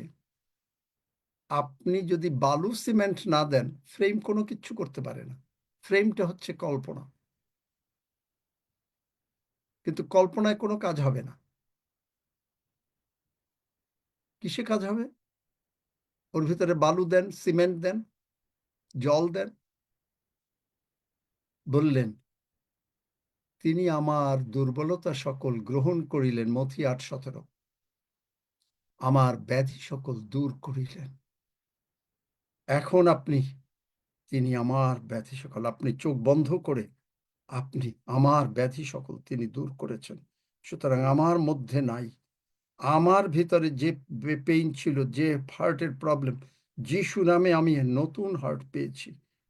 আপনি যদি বালু সিমেন্ট না দেন, ফ্রেম কোনো কিছু করতে পারে না। ফ্রেমটা হচ্ছে কল্পনা, কিন্তু কল্পনায় কোনো কাজ হবে না। কিসে কাজ হবে? ওর ভিতরে বালু দেন, সিমেন্ট দেন, জল দেন। বললেন তিনি আমার দুর্বলতা সকল গ্রহণ করিলেন, মথি 8:17। আমার ব্যাধি সকল দূর করিলেন। এখন আপনি, তিনি আমার ব্যাধি সকল, আপনি চোখ বন্ধ করে আপনি আমার ব্যাধি সকল তিনি দূর করেছেন। সুতরাং আমার মধ্যে নাই, আমার ভিতরে যে পেইন ছিল, যে হার্টের প্রবলেম, যিশু নামে আমি নতুন হার্ট পেয়েছি,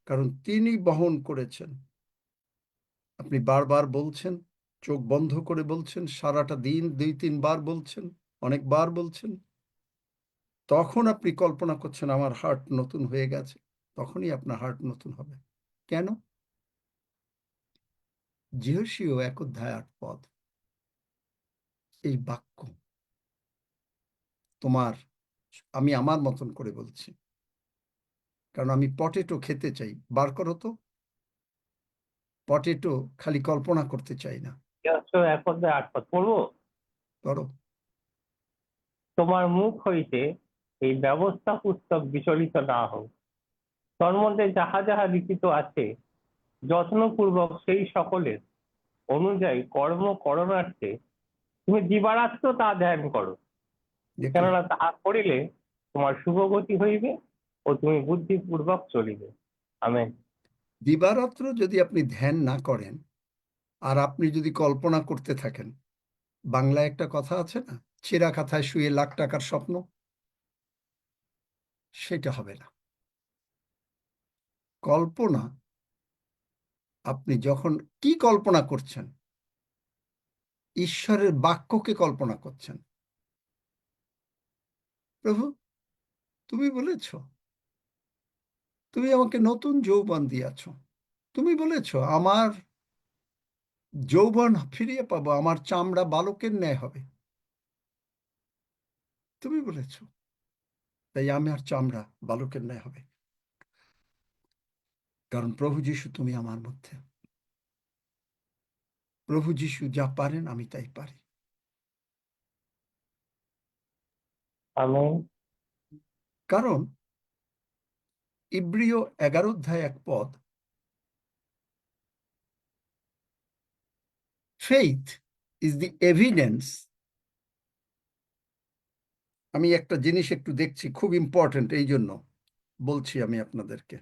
কারণ তিনি বহন করেছেন। আপনি বারবার বলছেন, চোখ বন্ধ করে বলছেন, সারাটা দিন 2-3 বার বলছেন, অনেকবার বলছেন। তখন আপনি কল্পনা করছেন আমার হার্ট নতুন হয়ে গেছে, তখনই আপনার হার্ট নতুন হবে। কেন? যিহোশীয় 1:8 এই বাক্য তোমার, আমি আমার মতন করে বলছি, কারণ আমি পটেটো খেতে চাই। বার করো তো, পটেটো খালি কল্পনা করতে চাই না। 1:8 পড়বো। করো। তোমার মুখ হইতে এই ব্যবস্থা পুস্তক বিচলিত না হোক, তোর মধ্যে যাহা যাহা লিখিত আছে যত্নপূর্বক সেই সকলের অনুযায়ী কর্ম করণার্থে তুমি দিবারাত্র তা ধ্যান করো, দেখলে? কেননা তাহা করিলে তোমার শুভগতি হইবে ও তুমি বুদ্ধিপূর্বক চলিবে। আমেন। দিবারাত্র যদি আপনি ধ্যান না করেন আর আপনি যদি কল্পনা করতে থাকেন, বাংলায় একটা কথা আছে না, ছেঁড়া কাঁথায় শুয়ে লাখ টাকার স্বপ্ন, সেটা হবে না। কল্পনা, আপনি যখন কি কল্পনা করছেন? ঈশ্বরের বাক্যকে কল্পনা করছেন। প্রভু, তুমি বলেছ তুমি আমাকে নতুন যৌবন দিয়াছ, তুমি বলেছ আমার যৌবন ফিরিয়ে পাবো, আমার চামড়া বালকের ন্যায় হবে, তুমি বলেছ, তাই আমার চামড়া বালকের ন্যায় হবে, কারণ প্রভু যিশু তুমি আমার মধ্যে। প্রভু যিশু যা পারেন আমি তাই পারি। আমেন। কারণ ইব্রিয় 11:1 ফেইথ ইজ দি এভিডেন্স। আমি একটা জিনিস একটু দেখছি, খুব ইম্পর্টেন্ট, এই জন্য বলছি আমি আপনাদেরকে।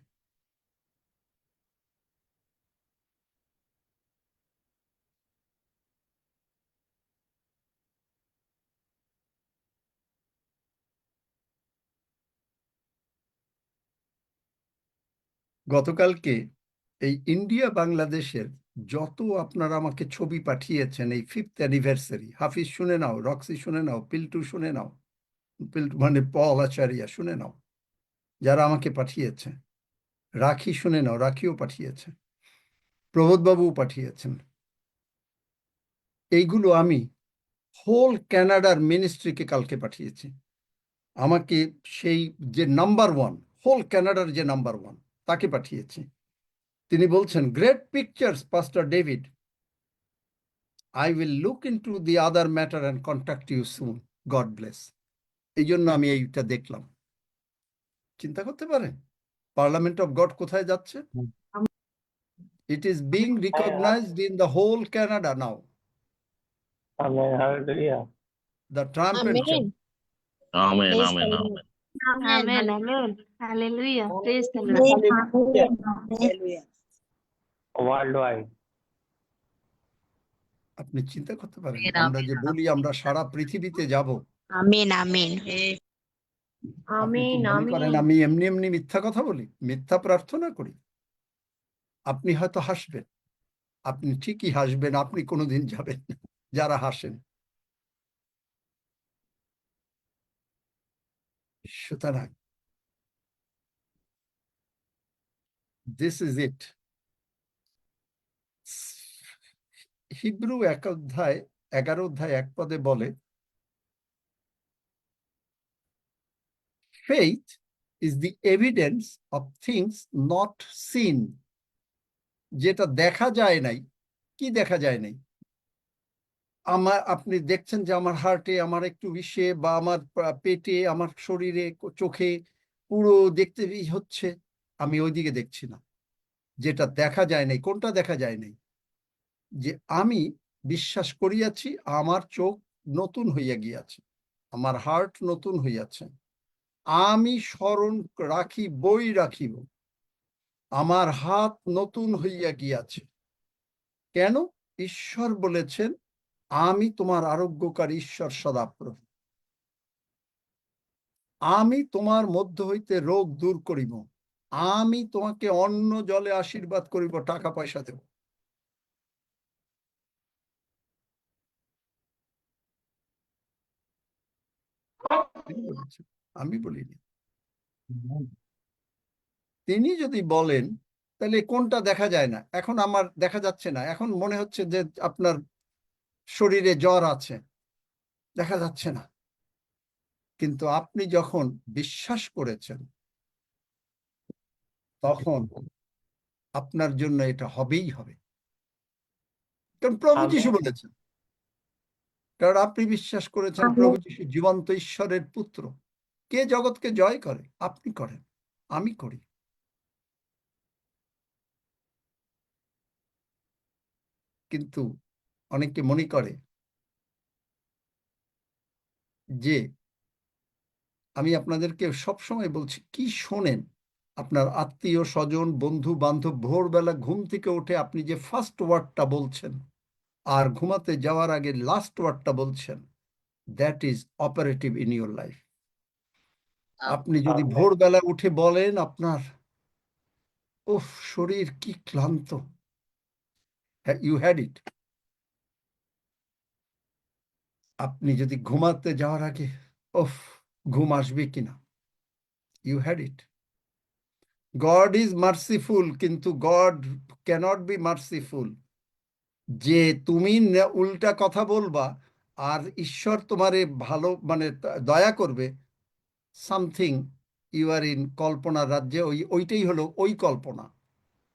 গতকালকে এই ইন্ডিয়া বাংলাদেশের যত আপনারা আমাকে ছবি পাঠিয়েছেন, এই 5th অ্যানিভার্সারি, হাফিজ শুনে নাও, রক্সি শুনে নাও, পিল্টু শুনে নাও, পিল্টু মানে পল আচারিয়া শুনে নাও, যারা আমাকে পাঠিয়েছে, রাখি শুনে নাও, রাখিও পাঠিয়েছে, প্রবোধবাবুও পাঠিয়েছেন। এইগুলো আমি হোল ক্যানাডার মিনিস্ট্রিকে কালকে পাঠিয়েছি। আমাকে সেই যে নাম্বার 1, হোল ক্যানাডার যে নাম্বার 1, তাকে পাঠিয়েছি। তিনি বলছেন, great pictures পাস্টার David, I will look into the other matter and contact you soon. God bless. এই জন্য আমি এইটা দেখলাম। চিন্তা করতে পারেন পার্লামেন্ট অফ গড কোথায় যাচ্ছে? It is being recognized in the whole Canada now. Amen. Hallelujah. The trumpet. Amen. Amen, Praise amen, the Lord. amen. Amen. Amen. Hallelujah. Praise the Lord. Hallelujah. World wide. আপনি চিন্তা করতে পারেন, আমরা যে বলি আমরা সারা পৃথিবীতে যাব, Amen. Amen. আপনি কি Amen. মনে করেন Amen. আমি এমনি এমনি মিথ্যা কথা বলি, মিথ্যা প্রার্থনা করি? আপনি হয়তো হাসবেন, আপনি ঠিকই হাসবেন, আপনি কোনোদিন যাবেন না যারা হাসেন। সুতরাং দিস ইজ ইট। হিব্রু 11 অধ্যায় 1 পদে বলে, faith is the evidence of things not seen. যেটা দেখা যায় নাই। কি দেখা যায় নাই? আপনি দেখছেন যে আমার হার্টে, আমার একটু ইসে, বা আমার পেটে, আমার শরীরে, চোখে পুরো দেখতে হচ্ছে, আমি ওইদিকে দেখছি না। যেটা দেখা যায় নাই, কোনটা দেখা যায় নাই? যে আমি বিশ্বাস করিয়াছি, আমার চোখ নতুন হইয়া গিয়াছে, আমার হার্ট নতুন হইয়াছে, আমি স্মরণ বই রাখিব, আমার হাত নতুন হইয়া গিয়াছে। কেন? ঈশ্বর বলেছেন, আমি তোমার আরোগ্যকারী ঈশ্বর সদাপ্রভু, আমি তোমার মধ্য হইতে রোগ দূর করিব, আমি তোমাকে অন্ন জলে আশীর্বাদ করিব, টাকা পয়সা দেব। তিনি বলেছেন, আমি বলিনি। তিনি যদি বলেন, তাহলে কোনটা দেখা যায় না? এখন আমার দেখা যাচ্ছে না, এখন মনে হচ্ছে যে আপনার শরীরে জ্বর আছে, দেখা যাচ্ছে না। কিন্তু আপনি যখন বিশ্বাস করেছেন, তখন আপনার জন্য এটা হবেই হবে। কারণ প্রভু আমি যিশু বলেছেন, কারণ আপনি বিশ্বাস করেছেন প্রভু যিশু জীবন্ত ঈশ্বরের পুত্র। কে জগৎকে জয় করে? আপনি করেন, আমি করি। কিন্তু অনেকে মনে করে যে, আমি আপনাদেরকে সবসময় বলছি, কি শোনেন? আপনার আত্মীয় স্বজন, বন্ধু বান্ধব ভোরবেলা ঘুম থেকে উঠে আপনি যে ফার্স্ট ওয়ার্ডটা বলছেন, আর ঘুমাতে যাওয়ার আগে লাস্ট ওয়ার্ডটা বলছেন, that is operative in your life. আপনি যদি ভোরবেলা উঠে বলেন আপনার, উফ, শরীর কি ক্লান্ত, ইউ হ্যাড ইট। আপনি যদি ঘুমাতে যাওয়ার আগে, উফ, ঘুম আসবে কিনা, you had it. God is merciful, কিন্তু গড ক্যানট বি মার্সিফুল যে তুমি উল্টা কথা বলবা আর ঈশ্বর তোমারে ভালো মানে দয়া করবে। সামথিং, ইউ আর ইন কল্পনার রাজ্যে। ওইটাই হলো ওই কল্পনা,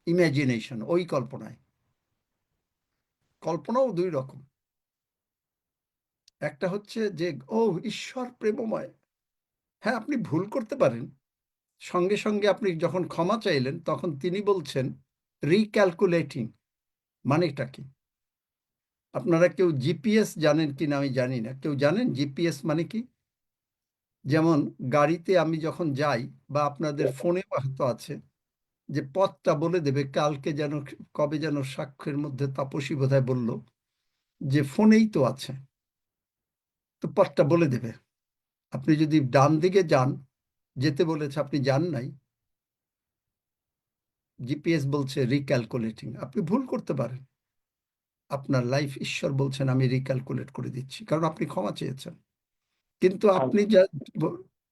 ইমাজিনেশন। ওই কল্পনায়, কল্পনাও দুই রকম। একটা হচ্ছে যে, ও, ঈশ্বর প্রেমময়। হ্যাঁ, আপনি ভুল করতে পারেন, সঙ্গে সঙ্গে আপনি যখন ক্ষমা চাইলেন, তখন তিনি বলছেন রিক্যালকুলেটিং। মানেটা কি? আপনারা কেউ জিপিএস জানেন কিনা আমি জানি না। কেউ জানেন জিপিএস মানে কি? যেমন গাড়িতে আমি যখন যাই, বা আপনাদের ফোনে হয়তো আছে, যে পথটা বলে দেবে। কালকে যেন, কবে যেন সাক্ষ্যের মধ্যে তাপসী বোধহয় বলল যে ফোনেই তো আছে, তো পথটা বলে দেবে। আপনি যদি ডান দিকে যান, যেতে বলেছে, আপনি যান নাই, জিপিএস বলছে রিক্যালকুলেটিং। আপনি ভুল করতে পারেন, আপনার লাইফ ঈশ্বর বলছেন আমি রিক্যালকুলেট করে দিচ্ছি, কারণ আপনি ক্ষমা চেয়েছেন। কিন্তু আপনি যা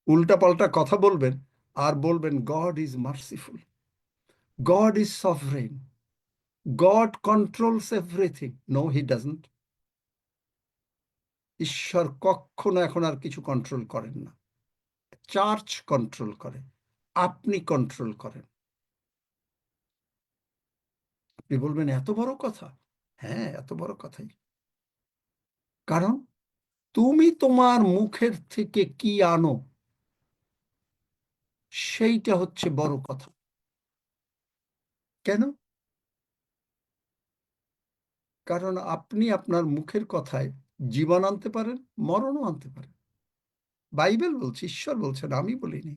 উল্টা পাল্টা কথা বলবেন, আর বলবেন God is merciful, God is sovereign, God controls everything. No, he doesn't. ঈশ্বর কখনো এখন আর কিছু কন্ট্রোল করেন না। চার্চ কন্ট্রোল করে, আপনি কন্ট্রোল করেন। আপনি বলবেন এত বড় কথা? হ্যাঁ, এত বড় কথাই। কারণ তুমি তোমার মুখের থেকে কি আনো, সেইটা হচ্ছে বড় কথা। কেন? কারণ আপনি আপনার মুখের কথায় জীবন আনতে পারেন, মরণও আনতে পারেন। বাইবেল বলছে, ঈশ্বর বলছেন, আমি বলিনি।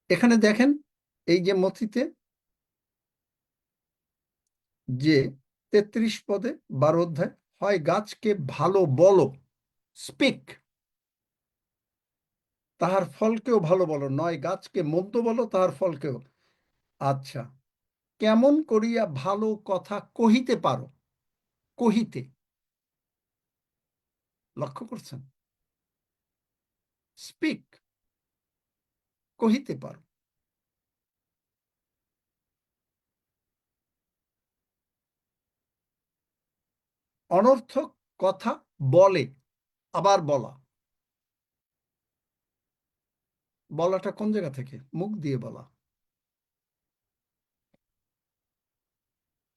এখানে দেখেন, এই যে মথিতে যে 33 পদে 12 অধ্যায়, হয় গাছকে ভালো বলো, স্পিক, তাহার ফলকেও ভালো বলো, নয় গাছকে মন্দ বলো, তাহার ফলকেও। আচ্ছা, কেমন করিয়া ভালো কথা কহিতে পারো। কহিতে, লক্ষ্য করছেন? স্পিক, কহিতে পারো। অনর্থক কথা বলে, আবার বলা। বলাটা কোন জায়গা থেকে? মুখ দিয়ে বলা।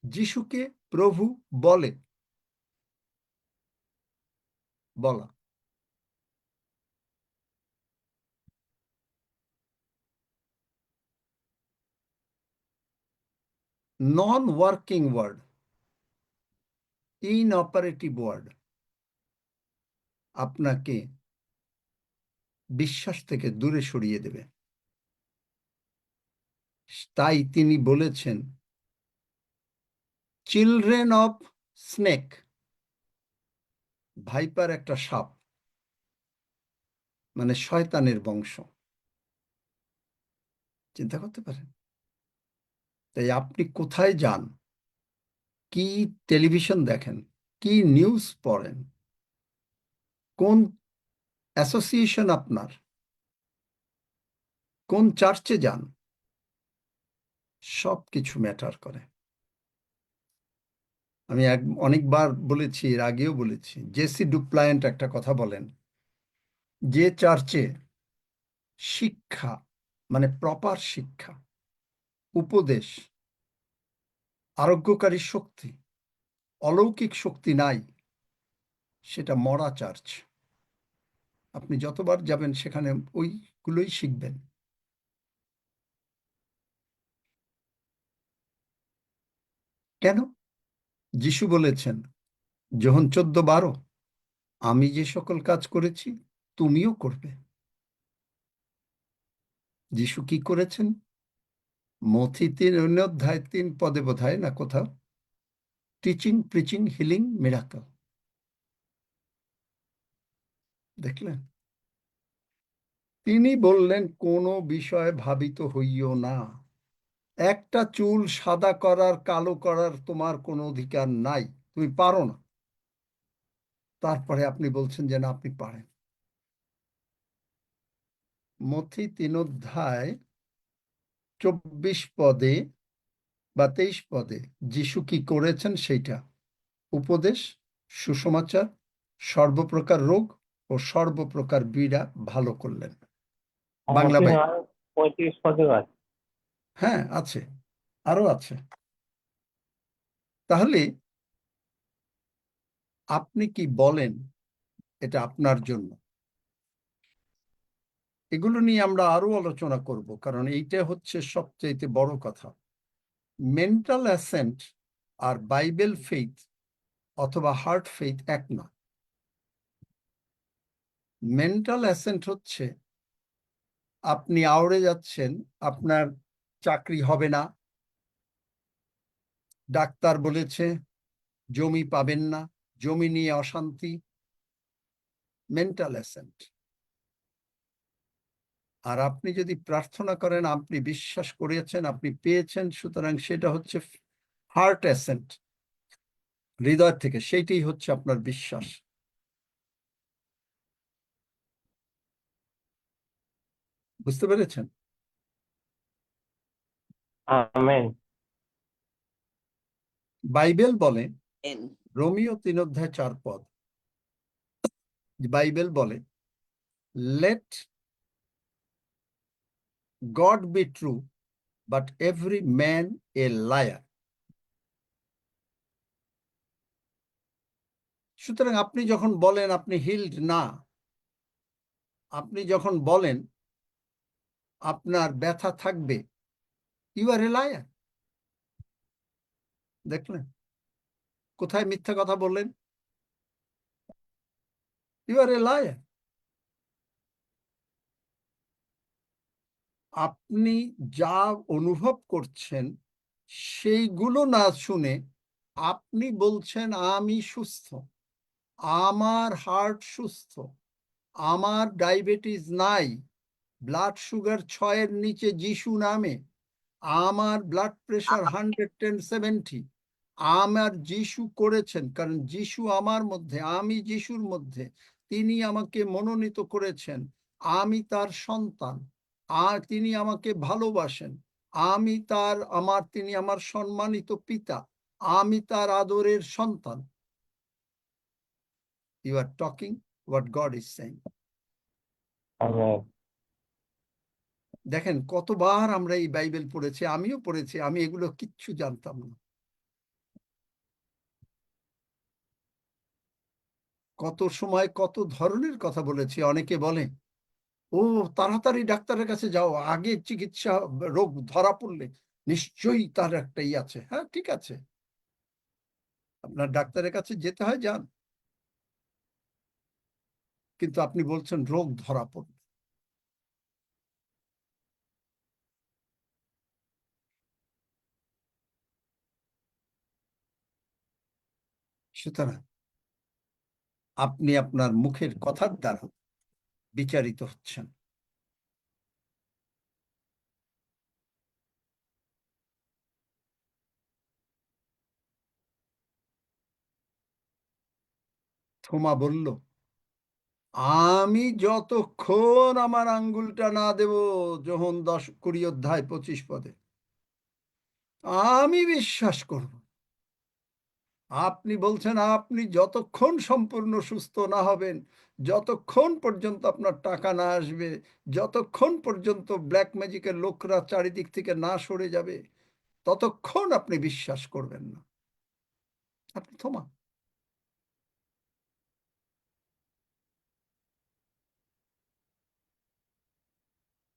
যিশুকে প্রভু বলে, বলা। Non working word, inoperative word আপনাকে বিশ্বাস থেকে দূরে সরিয়ে দেবে। তাই তিনি বলেছেন, চিলড্রেন অফ স্নেক, ভাইপার একটা সাপ, মানে শয়তানের বংশ। চিন্তা করতে পারেন? তাই আপনি কোথায় যান, কি টেলিভিশন দেখেন, কি নিউজ পড়েন, কোন অ্যাসোসিয়েশন আপনার, কোন চার্চে যান, সব কিছু ম্যাটার করে। আমি অনেকবার বলেছি, এর আগেও বলেছি, জেসি ডুপ্লায়েন্ট একটা কথা বলেন, যে চার্চে শিক্ষা, মানে প্রপার শিক্ষা, উপদেশ, আরোগ্যকারী শক্তি, অলৌকিক শক্তি নাই, সেটা মরা চার্চ। আপনি যতবার যাবেন সেখানে ওইগুলোই শিখবেন। কেন? যিশু বলেছেন যোহন 14:12, আমি যে সকল কাজ করেছি তুমিও করবে। যিশু কি করেছেন? মথি 3:3 বোধহয় না কোথাও, টিচিং, প্রিচিং, হিলিং, মিরাকল। দেখলেন? তিনি বললেন, কোনো বিষয়ে ভাবিত হইও না। একটা চুল সাদা করার, কালো করার তোমার কোনো অধিকার নাই, তুমি পারো না। তারপরে আপনি বলছেন যে না, আপনি পারেন। মথি 3:24 বা 23 যিশু কি করেছেন সেইটা, উপদেশ, সুসমাচার, সর্বপ্রকার রোগ ও সর্বপ্রকার পীড়া ভালো করলেন। বাংলা মতি বাইবেল। 9:35 আছে। হ্যাঁ, আছে, আরো আছে। তাহলে আপনি কি বলেন, এটা আপনার জন্য। এগুলো নিয়ে আমরা আরো আলোচনা করব, কারণ এইটা হচ্ছে সবচেয়ে বড় কথা। মেন্টাল অ্যাসেন্ট আর বাইবেল ফেইথ অথবা হার্ট ফেইথ এক না। মেন্টাল অ্যাসেন্ট হচ্ছে আপনি আউড়ে যাচ্ছেন, আপনার চাকরি হবে না, ডাক্তার বলেছে জমি পাবেন না, জমি নিয়ে অশান্তি, মেন্টাল অ্যাসেন্ট। আর আপনি যদি প্রার্থনা করেন, আপনি বিশ্বাস করেছেন, আপনি পেয়েছেন, সুতরাং সেটা হচ্ছে হার্ট অ্যাসেন্ট, হৃদয় থেকে, সেইটাই হচ্ছে আপনার বিশ্বাস। বুঝতে পেরেছেন? আমেন। বাইবেল বলে, রোমিও 3:4, বাইবেল বলে, let God be true but every man a liar. সুতরাং আপনি যখন বলেন আপনি হিলড না, আপনি যখন বলেন আপনার ব্যথা থাকবে, ইউ আর এ লায়ার। দেখলেন কোথায় মিথ্যা কথা বললেন? You are a liar. আপনি যা অনুভব করছেন সেইগুলো না শুনে আপনি বলছেন আমি সুস্থ, আমার হার্ট সুস্থ, আমার ডায়াবেটিস নাই, ব্লাড সুগার 6-এর নিচে যিশু নামে, আমার ব্লাড প্রেশার 110/70, আমার যিশু করেছেন, কারণ যিশু আমার মধ্যে, আমি যিশুর মধ্যে, তিনি আমাকে মনোনীত করেছেন, আমি তার সন্তান, আর তিনি আমাকে ভালোবাসেন, আমি তিনি আমার সম্মানিত পিতা, আমি তার আদরের সন্তান। You are talking what God is saying. Amen. দেখেন কতবার আমরা এই বাইবেল পড়েছি, আমিও পড়েছি, আমি এগুলো কিচ্ছু জানতাম না। কত সময় কত ধরনের কথা বলেছি। অনেকে বলে, ও তাড়াতাড়ি ডাক্তারের কাছে যাও, আগে চিকিৎসা, রোগ ধরা পড়লে নিশ্চয়ই তার একটা ই আছে। হ্যাঁ, ঠিক আছে, আপনার ডাক্তারের কাছে যেতে হয়, যান, কিন্তু আপনি বলছেন রোগ ধরা পড়বে। সুতরাং আপনি আপনার মুখের কথার দ্বারা বিচারিত হচ্ছেন। থোমা বলল, আমি যতক্ষণ আমার আঙ্গুলটা না দেব, যোহন 10:20-25 আমি বিশ্বাস করব। আপনি বলছেন আপনি যতক্ষণ সম্পূর্ণ সুস্থ না হবেন, যতক্ষণ পর্যন্ত আপনার টাকা না আসবে, যতক্ষণ পর্যন্ত ব্ল্যাক ম্যাজিকের লোকরা চারিদিক থেকে না সরে যাবে, ততক্ষণ আপনি বিশ্বাস করবেন না। আপনি থোমা।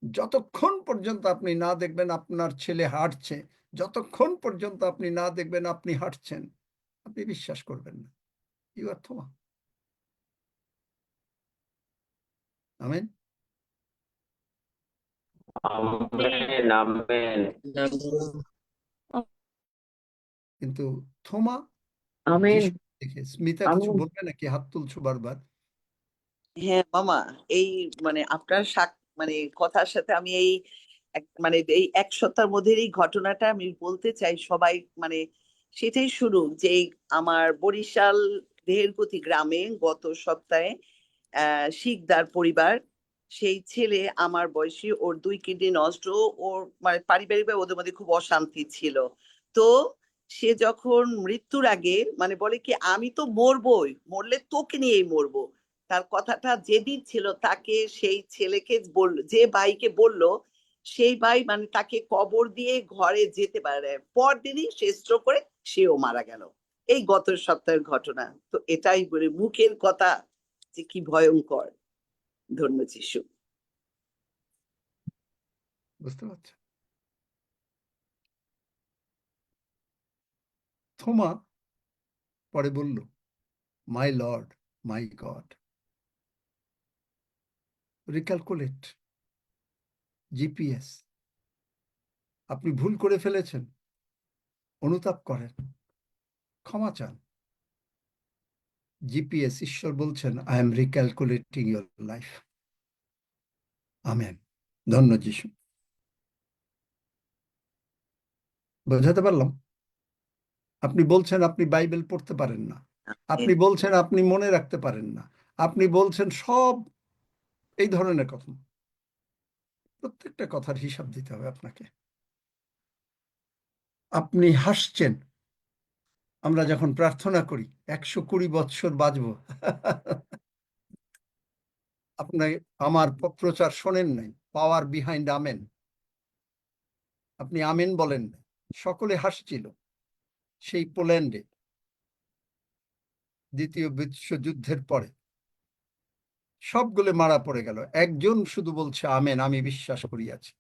যতক্ষণ পর্যন্ত আপনি না দেখবেন আপনার ছেলে হাঁটছে, যতক্ষণ পর্যন্ত আপনি না দেখবেন আপনি হাঁটছেন, আপনি বিশ্বাস করবেন না। You are Thoma. Amen. Amen. Amen. কিন্তু থোমা আমেন। যিশু দেখে। স্মিতা কিছু আমেন। বলবে নাকি? হাত তুলছো বারবার। হ্যাঁ মামা, এই আপনার মানে কথার সাথে আমি এই মানে এই 1 সপ্তাহের মধ্যে এই ঘটনাটা আমি বলতে চাই সবাই, মানে সেটাই শুরু যে আমার বরিশাল দেহেরপতি গ্রামে গত সপ্তাহে শিকদার পরিবার, সেই ছেলে আমার বয়সী, ওর 2 কিডনি নষ্ট, ওর মানে পারিবারিকভাবে ওদের মধ্যে খুব অশান্তি ছিল। তো সে যখন মৃত্যুর আগে মানে বলে কি, আমি তো মরবই, মরলে তোকে নিয়েই মরবো। তার কথাটা যেদিন ছিল, তাকে সেই ছেলেকে বলল, যে ভাইকে বলল, সেই ভাই মানে তাকে কবর দিয়ে ঘরে যেতে পারে, পরদিনই সে স্ট্রোক করে সেও মারা গেল। এই গত সপ্তাহের ঘটনা। তো এটাই বলে মুখের কথা যে কি ভয়ঙ্কর। ধন্য যিশু। বুঝতে পারছেন? থোমা পরে বলল, my lord, my god. Recalculate, GPS. আপনি ভুল করে ফেলেছেন, অনুতাপ করেন, ক্ষমা চান। জিপিএস, ঈশ্বর বলছেন, I am recalculating your life. Amen. ধন্য যিশু। বোঝাতে পারলাম? আপনি বলছেন আপনি বাইবেল পড়তে পারেন না, আপনি বলছেন আপনি মনে রাখতে পারেন না, আপনি বলছেন সব এই ধরনের কথা। প্রত্যেকটা কথার হিসাব দিতে হবে আপনাকে। আপনি হাসছেন আমরা যখন প্রার্থনা করি 120 বৎসর বাঁচব। আপনি আমার প্রচার শোনেন নাই, পাওয়ার বিহাইন্ড আমেন। আপনি আমেন বলেন না। সকলে হাসছিল সেই পোল্যান্ডে দ্বিতীয় বিশ্বযুদ্ধের পরে। সবগুলো মারা পড়ে গেল, একজন শুধু বলছে আমেন, আমি বিশ্বাস করিয়াছি।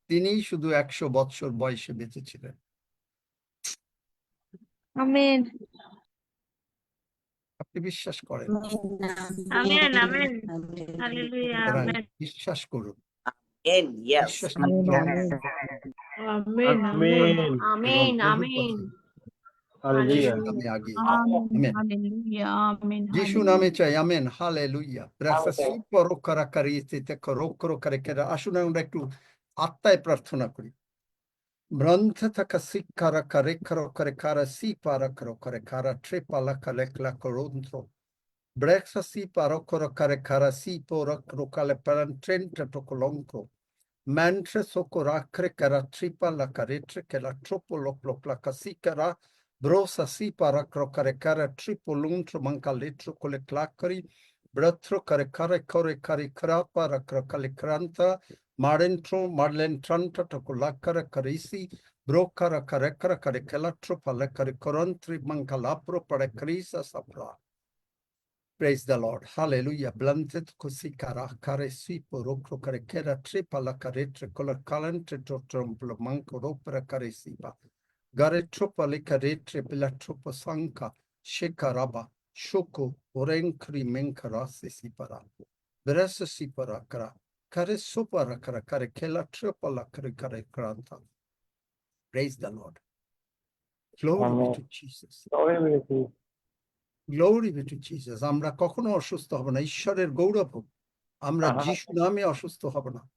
তিনি শুধু 100 বৎসর বয়সে বেঁচেছিলেন। আমেন। আপনি বিশ্বাস করেন? আমেন। আমেন। হালেলুয়া। সুতরাং আমেন। বিশ্বাস করুন। And yes, বিশ্বাস amen. Amen. Amen. Amen. Amen. Hallelujah. নামে আগে। আমেন। আমেন। হালেলুয়া। আমেন। যিশু নামে চাই। আমেন। হালেলুয়া। আসুন আমরা একটু আত্মায় প্রার্থনা করি। Brantha sikara kare karo kare kara si para karo kare kara trepala kale kla korontro. Brexa si paro karo kare kara si pora karo kale parantrenta tokolonkro. Mantra sokora kre kara tripa la karetre ke la tropo loklo placasikara. Brosa si para karo kare kara tripo luntro manca letro kole klakari. Bratro kare kare kore kare kara para karo kale kranta. Marentro marlentranta tokolakara karisi. Brokara kare kare kare kelatro pale kare korontri mancalapro para krisa sapra. Praise the Lord. Hallelujah. Blantet kosikara kare sipo rokro kare kera tripa la karetre kola kalante totromplo manco ropera kare sipa. Gare tropa le karetre pela tropa sanka shekaraba shoko orenkri menkara sipara. Beresa sipara kara kare sopara kara kare kela tropa la kare kare kranta. Praise the Lord. Glory be Amen. to Jesus. Glory be to you. Glory be to Jesus. আমরা কখনো অসুস্থ হব না, ঈশ্বরের গৌরব হোক। আমরা আহা, যিশু নামে অসুস্থ হব না, আমরা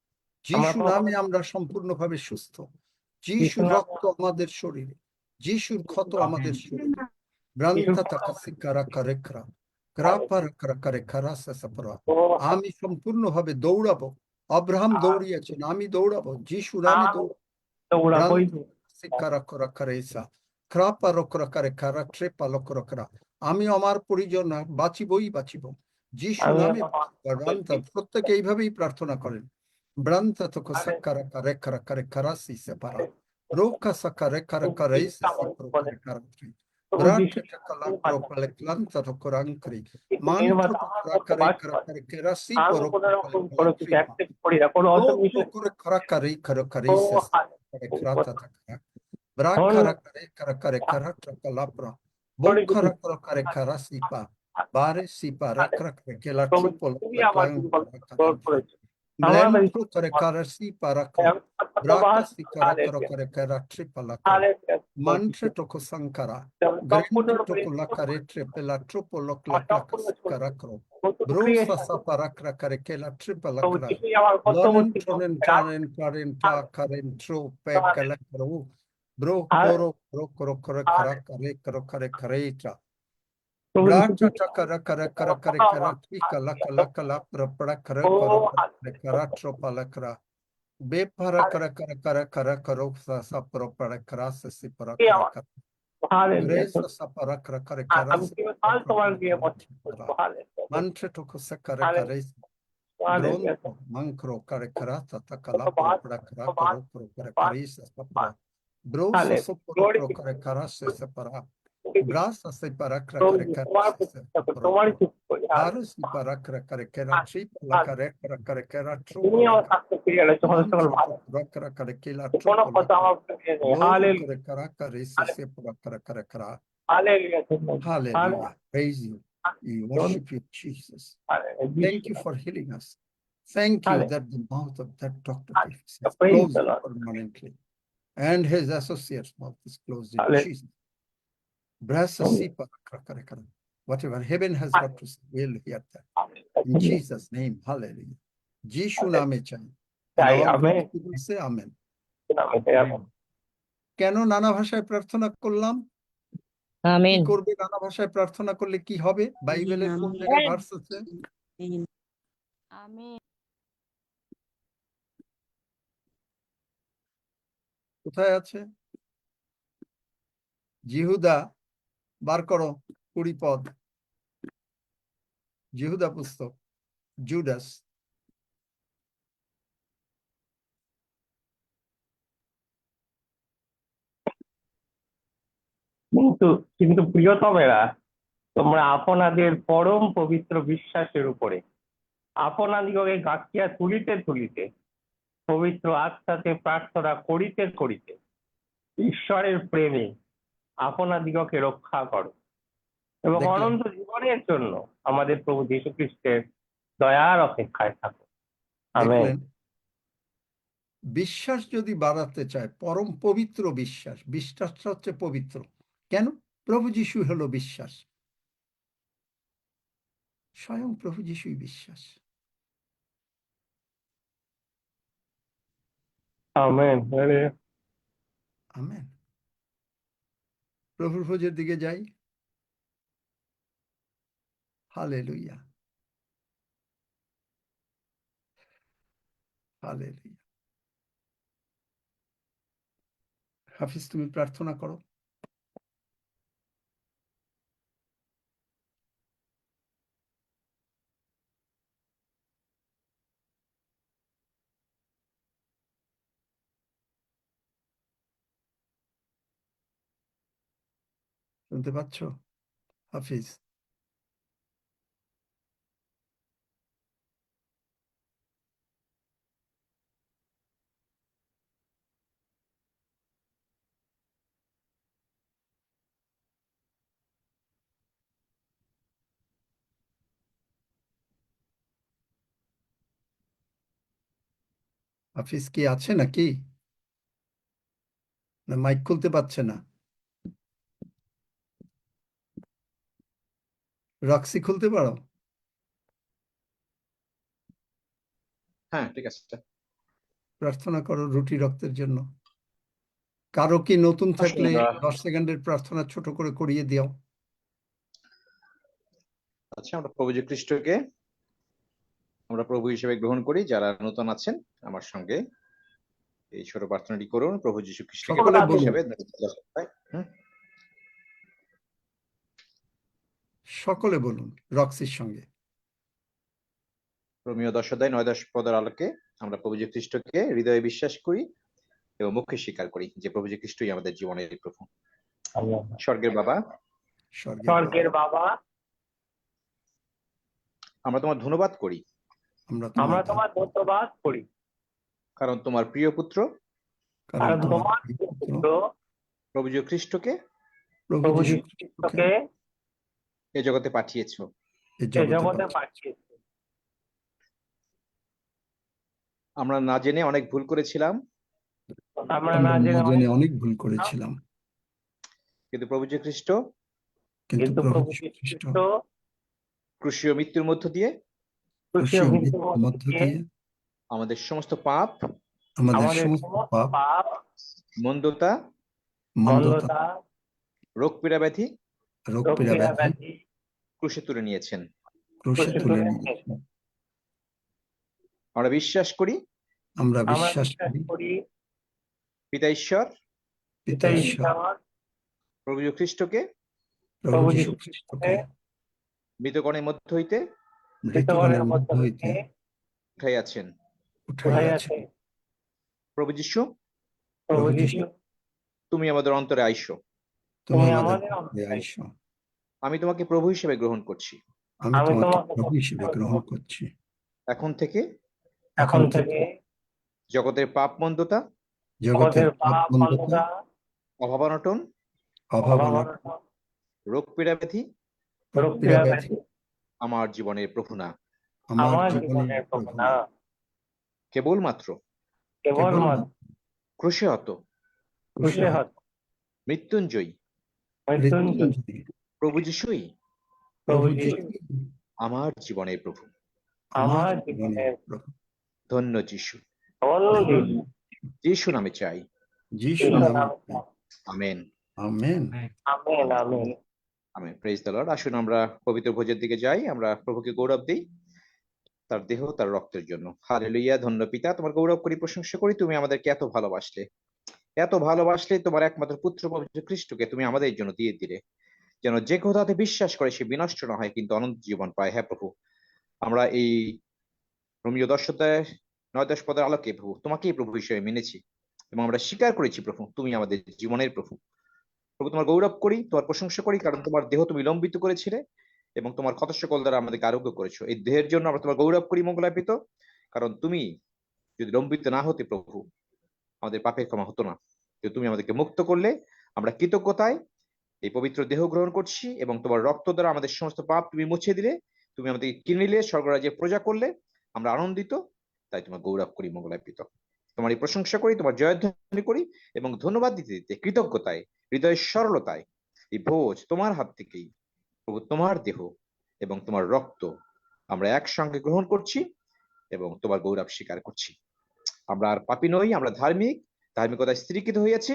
যিশু কখনো নামে আমরা সম্পূর্ণভাবে সুস্থ। যিশু যিশুর নামে রক্ত আমাদের শরীরে, যিশুর ক্ষত আমাদের শরীরে। যিশুর ব্রান্তা কথা তাকাসি কারা কারে খরা ক্রাপার করা করে খরা সাসাপরা। ও আমি সম্পূর্ণভাবে দৌড়াবো। আব্রাহাম দৌড়িয়েছেন, আমি দৌড়াবো। যিশু নামে দৌড়াবো। দৌড়াবই আমি আমার পরিজন বাঁচিবই বাঁচিব। যিশু আমি নামে আমার প্রত্যেকে এইভাবেই প্রার্থনা করেন। ব্রান্তা তো সাকারা কারে কারা কারে কারাসি সেপারা রোকা সাকারে কারা কারে সিসি প্রকারে কারাত্রি ব্রাটে টাকালা প্রপালে ক্লান্তা তো কোরাঙ্করি মান্ত্র প্রকারা কারে কারা কারে কেরাসি আমি পরো কোনো রকম কোনো কিছু প্রকালে অ্যাকসেপ্ট করি না, কোনো অসুবিধা করে করা কারে কারো কারে ও সেস করে krata takara brakara kare kara trakala pra bokara kare kara sipa bare sipa rakra kare kela trupol তুমি আমার klang জীবন kara করেছো। blento kare kara sipa rakra braka sikara kare kara tripala kara mantra toko sankara grente toko la kare tripela trupol la kara kro brosa saparakra kare kela tripala kara Lonen tonen tanen karen ta karen tro pe kala karo bro koro koro kare kareta brata ta kara kara kala kala prapra kara koro kara tro pala kara be para kara karo sa propra kara si para kara Grace sa para kara si mantra to ko sa kara Bronto, mancro, carecarata, tacalapro, pracara, coro, carecarisa, sapra. Broso, sopro, carecarase, separa. Brasa, separa, carecarase, তোমারই separa. চুপ করি। Ares, separa, carecara, trip, la carecara, তুমি trupo, আমার স্বাস্থ্য ফিরে গেলে সমস্ত সকল ভালো। mantra, carecara, কোনো trupo, কথা আমার ফিরে নেই। Loro, hallelujah, carecarese, separa, carecara. Hallelujah, ধন্যবাদ। Hallelujah. Praise you. We worship you, Jesus. Hallelujah, Thank you for healing us. Thank you Hallelujah. that the mouth of that Dr. Davis is Praise closed the Lord. permanently, and his associates' mouth is closed in Hallelujah. Jesus. Brasa sipa krakara. Whatever heaven has got to say, we'll hear that. In Jesus' name, hallelujah. Jishu name চাই। And তাই all আমি God's people say amen. এখন কেন নানা ভাষায় প্রার্থনা করলাম? কি আমেন করবে নানা ভাষায় প্রার্থনা করলে কি হবে? বাইবেলের কোন জায়গায় ভার্স আছে? আমেন কোথায় আছে? জিহুদা বার করো 20 পদ। জিহুদা পুস্তক, জুডাস। কিন্তু কিন্তু প্রিয়তমেরা, তোমরা আপনাদের পরম পবিত্র বিশ্বাসের উপরে আপনাদিগকে গাঁথিয়া তুলিতে তুলিতে পবিত্র আত্মাতে প্রার্থনা করিতে করিতে ঈশ্বরের প্রেমে আপনাদিগকে রক্ষা করো এবং দেখলেন? অনন্ত জীবনের জন্য আমাদের প্রভু যীশু খ্রিস্টের দয়ার অপেক্ষায় থাকো। আমেন। দেখলেন? বিশ্বাস যদি বাড়াতে চায়, পরম পবিত্র বিশ্বাস, বিশ্বাসটা হচ্ছে পবিত্র। কেন? প্রভু যিশু হলো বিশ্বাস, স্বয়ং প্রভু যিশুই বিশ্বাস। আমেন। আমেন। প্রভুর ভোজের দিকে যাই। Hallelujah, hallelujah. হাফিজ, তুমি প্রার্থনা করো। শুনতে পাচ্ছ হাফিজ? হাফিজ কি আছে নাকি? না মাইক খুলতে পারছে না? রক্সি খুলতে পারো? হ্যাঁ, ঠিক আছে। প্রার্থনা করো রুটি রক্তের জন্য। কারো কি নতুন থাকলে আমরা 10 সেকেন্ডের প্রার্থনা ছোট করে করিয়ে দিও। আচ্ছা, আমরা প্রভু যীশু খ্রিস্টকে আমরা প্রভু হিসেবে গ্রহণ করি। যারা নতুন আছেন আমার সঙ্গে এই ছোট প্রার্থনাটি করুন। প্রভু যীশু খ্রিস্টকে সকলে প্রভু বলুন। হিসেবে সকলে বলুন রক্সির সঙ্গে। রোমীয় 10 অধ্যায় 9-10 পদের আলোকে আমরা প্রভু যীশু খ্রিস্টকে হৃদয়ে বিশ্বাস করি এবং মুখে স্বীকার করি যে প্রভু যীশু খ্রিস্টই আমাদের জীবনের প্রভু। স্বর্গের বাবা, স্বর্গের বাবা, আমরা তোমার ধন্যবাদ করি আমরা আমরা তোমার ধন্যবাদ করি, কারণ তোমার প্রিয় পুত্র কারণ তোমার পুত্র প্রভু যীশু খ্রিস্টকে প্রভু যীশু খ্রিস্টকে এ জগতে পাঠিয়েছো। এই জগতে পাঠিয়েছে। আমরা না জেনে অনেক ভুল করেছিলাম, আমরা না জেনে অনেক ভুল করেছিলাম, কিন্তু প্রভু যীশু খ্রিস্ট কিন্তু প্রভু যীশু খ্রিস্ট ক্রুশীয় মৃত্যুর মধ্য দিয়ে ক্রুশীয় মৃত্যুর মধ্য দিয়ে আমাদের সমস্ত পাপ, আমাদের সমস্ত পাপ, মন্দতা, মন্দতা, রোগ পীড়া ব্যাধি রোগ পীড়া ব্যাধি ক্রুশে তুলে নিয়েছেন। ক্রুশে তুলে নিয়েছেন। আমরা বিশ্বাস করি আমরা বিশ্বাস করি পিতা ঈশ্বর পিতা ঈশ্বর প্রভু যীশু খ্রিস্টকে প্রভু যীশু খ্রিস্টকে মৃতগণের মধ্য হইতে মৃতগণের মধ্য হইতে উঠাইয়াছেন। উঠাইয়াছেন। প্রভু যীশু, প্রভু যীশু তুমি আমাদের অন্তরে আইসো। তুমি আমাদের অন্তরে আইসো। আমি তোমাকে প্রভু হিসেবে গ্রহণ করছি। আমি তোমাকে প্রভু হিসেবে গ্রহণ করছি। এখন থেকে জগতের পাপ মন্দতা, জগতের পাপ মন্দতা, অভাব-অনটন, রোগ পীড়া ব্যাধি আমার জীবনের প্রভু না। আমার জীবনের প্রভু না। কেবলমাত্র ক্রুশে হত মৃত্যুঞ্জয়ী প্রভু যীশুই আমার জীবনের প্রভু। আমার জীবনের প্রভু। ধন্য যীশু, যীশু নামে চাই। যিশু নামে amen, amen. Amen, amen. Amen. Praise the lord. আসুন আমরা পবিত্র ভোজের দিকে যাই। আমরা প্রভুকে গৌরব দিই তার দেহ তার রক্তের জন্য। হালেলুয়া। ধন্য পিতা, তোমার গৌরব করি, প্রশংসা করি। তুমি আমাদেরকে এত ভালোবাসলে তোমার একমাত্র পুত্র প্রভু যীশু খ্রিস্টকে তুমি আমাদের জন্য দিয়ে দিলে, যেন যে কেউ তাতে বিশ্বাস করে সে বিনষ্ট না হয় কিন্তু অনন্ত জীবন পায়। হ্যাঁ প্রভু, আমরা এই রোমীয় 10 অধ্যায় 9-10 পদের আলোকে প্রভু তোমাকেই প্রভু হিসেবে মেনেছি এবং আমরা স্বীকার করেছি প্রভু তুমি আমাদের জীবনের প্রভু। প্রভু তোমার গৌরব করি, তোমার প্রশংসা করি, কারণ তোমার দেহ তুমি লম্বিত করেছিলে এবং তোমার ক্ষত সকল দ্বারা আমাদেরকে আরোগ্য করেছো। এই দেহের জন্য আমরা তোমার গৌরব করি মঙ্গলার্পিত, কারণ তুমি যদি লম্বিত না হতে প্রভু আমাদের পাপের ক্ষমা হতো না। তুমি আমাদেরকে মুক্ত করলে, আমরা কৃতজ্ঞতায় এই পবিত্র দেহ গ্রহণ করছি এবং তোমার রক্ত দ্বারা আমাদের সমস্ত পাপ তুমি মুছে দিলে, তুমি আমাদেরকে কিনে নিলে, স্বর্গরাজ্যে প্রজা করলে। আমরা আনন্দিত, তাই তোমার গৌরব করি মঙ্গলার্পিত। তোমার এই প্রশংসা করি, তোমার জয়ধ্বনি করি এবং ধন্যবাদ দিতে দিতে কৃতজ্ঞতায়, হৃদয়ের সরলতায় এই ভোজ তোমার হাত থেকেই প্রভু, তোমার দেহ এবং তোমার রক্ত আমরা একসঙ্গে গ্রহণ করছি এবং তোমার গৌরব স্বীকার করছি। আমরা আর পাপী নই, আমরা ধার্মিকতায় স্থিরীকৃত হয়েছি।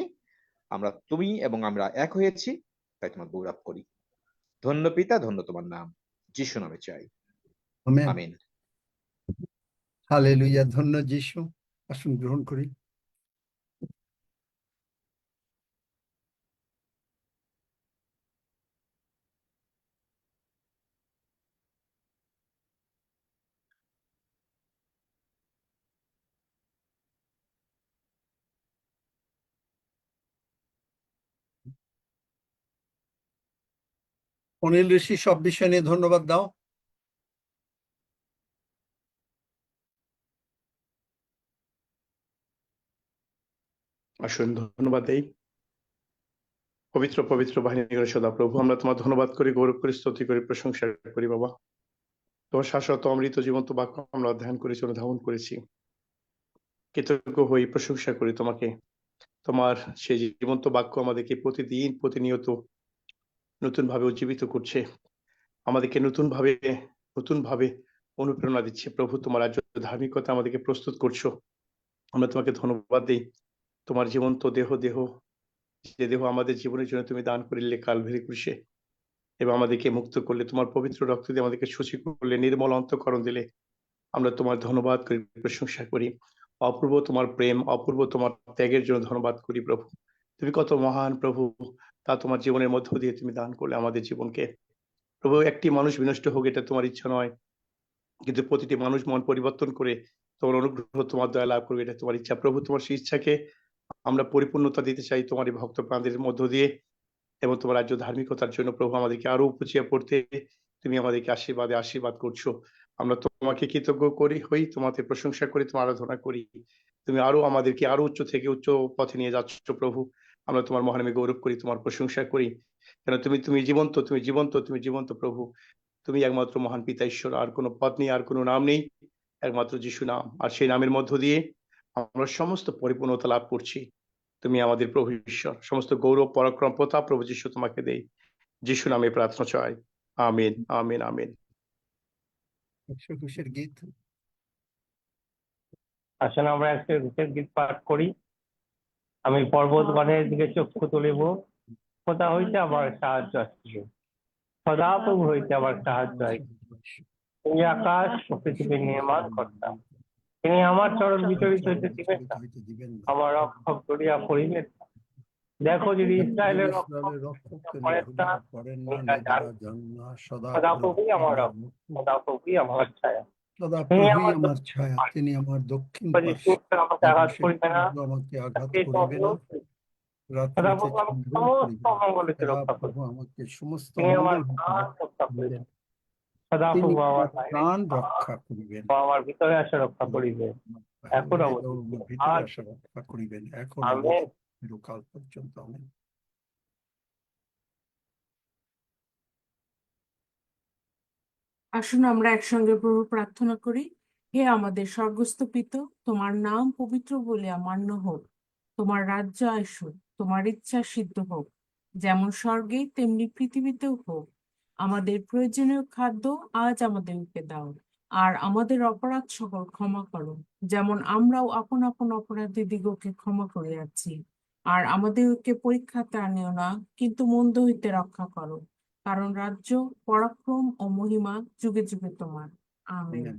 তুমি এবং আমরা এক হয়েছি, তাই তোমার গৌরব করি। ধন্য পিতা, ধন্য তোমার নাম, যিশু নামে চাই, আমেন। আমিন। হালেলুয়া, ধন্য যিশু। আসুন গ্রহণ করি। অনিল ঋষি, সব বিষয় নিয়ে ধন্যবাদ দাও। আসুন ধন্যবাদ দেই। পবিত্র পবিত্র বাহিনীর সদা প্রভু, আমরা তোমার ধন্যবাদ করি, গৌরব করি, স্তুতি করি, প্রশংসা করি বাবা। তোমার শাশ্বত অমৃত জীবন্ত বাক্য আমরা অধ্যয়ন করেছি, অনুধাবন করেছি। কৃতজ্ঞ হই, প্রশংসা করি তোমাকে। তোমার সেই জীবন্ত বাক্য আমাদেরকে প্রতিদিন প্রতিনিয়ত নতুন ভাবে উজ্জীবিত করছে, আমাদেরকে নতুন ভাবে অনুপ্রেরণা দিচ্ছে। প্রভু, তোমার রাজ্য ধার্মিকতা আমাদেরকে প্রস্তুত করছো, আমরা তোমাকে ধন্যবাদ দিই। তোমার জীবন্ত দেহ যে দেহ আমাদের জীবনের জন্য তুমি দান করিলে কালভারি ক্রুশে, এবং আমাদেরকে মুক্ত করলে, তোমার পবিত্র রক্ত দিয়ে আমাদেরকে শুচি করলে, নির্মল অন্তঃকরণ দিলে, আমরা তোমার ধন্যবাদ করি, প্রশংসা করি। অপূর্ব তোমার প্রেম, অপূর্ব তোমার ত্যাগের জন্য ধন্যবাদ করি প্রভু। তুমি কত মহান প্রভু, তা তোমার জীবনের মধ্য দিয়ে তুমি দান করলে আমাদের জীবনকে। প্রভু, একটি মানুষ বিনষ্ট হোক এটা তোমার ইচ্ছা নয়, কিন্তু প্রতিটি মানুষ মন পরিবর্তন করে তোমার অনুগ্রহ, তোমার দয়া লাভ করবে, এটা তোমার ইচ্ছা। প্রভু, তোমার সেই ইচ্ছাকে আমরা পরিপূর্ণতা দিতে চাই তোমার এই ভক্ত প্রাণদের মধ্য দিয়ে, এবং তোমার রাজ্য ধার্মিকতার জন্য প্রভু আমাদেরকে আরো উপচিয়ে পড়তে তুমি আমাদেরকে আশীর্বাদ করছো। আমরা তোমাকে কৃতজ্ঞ হই, তোমাকে প্রশংসা করি, তোমার আরাধনা করি। তুমি আরো আমাদেরকে আরো উচ্চ থেকে উচ্চ পথে নিয়ে যাচ্ছ প্রভু। আমরা তোমার মহানামে গৌরব করি, তোমার প্রশংসা করি, কেন তুমি জীবন্ত প্রভু। তুমি একমাত্র মহান পিতা ঈশ্বর, আর কোনো পদ নেই, আর কোনো নাম নেই, একমাত্র যিশু নাম। আর সেই নামের মধ্য দিয়ে আমরা সমস্ত পরিপূর্ণতা লাভ করছি। তুমি আমাদের প্রভু ঈশ্বর, সমস্ত গৌরব, পরাক্রম, প্রতাপ প্রভু যিশু তোমাকে দেই। যিশু নামে প্রার্থনা চাই, আমিন, আমিন, আমিন। 120 গীত। আসলে আমরা একটা গীত পাঠ করি। আমি পর্বতগণের দিকে চক্ষু তুলিব, কোথা হইতে আমার সাহায্য আসছে। সদাপ্রভু হইতে আমার সাহায্য আসছে। তিনি আকাশ ও পৃথিবীর নির্মাণ কর্তা, তিনি আমার চরণ বিচলিত হইতে দিবেন না, আমার রক্ষক করিয়া পড়িবেন না। দেখো যদি ইসরায়েলের রক্ষক করেন না, সদাপ্রভুই আমার রক্ষক, সদাপ্রভুই আমার ছায়া। সদাপ্রভুই আমার ছায়া, তিনি আমার দক্ষিণ পার্শ্বে। আমাকে আঘাত করিবে না, আমাকে আঘাত করিবে না, রাত্রিতে চন্দ্র করিবে না। সদাপ্রভু আমাকে সমস্ত মঙ্গল রক্ষা করিবেন। তিনি সদাপ্রভু আমার প্রাণ রক্ষা করিবেন, আমার ভিতরে আসা রক্ষা করিবে, এখন ভিতরে আসা রক্ষা করিবেন, এখন চিরকাল পর্যন্ত। আমেন। আসুন আমরা একসঙ্গে প্রভু প্রার্থনা করি। হে আমাদের স্বর্গস্থ পিতা, তোমার নাম পবিত্র বলে মান্য হোক, তোমার রাজ্য আসুক, তোমার ইচ্ছা সিদ্ধ হোক, যেমন স্বর্গে তেমনি পৃথিবীতেও হোক। আমাদের প্রয়োজনীয় খাদ্য আজ আমাদেরকে দাও, আর আমাদের অপরাধ সকল ক্ষমা করো, যেমন আমরাও আপন আপন অপরাধীদিগকে ক্ষমা করিয়াছি। আর আমাদেরকে পরীক্ষাতে আনিও না, কিন্তু মন্দ হইতে রক্ষা করো, কারণ রাজ্য, পরাক্রম ও মহিমা যুগে যুগে তোমার। আমেন। আমেন।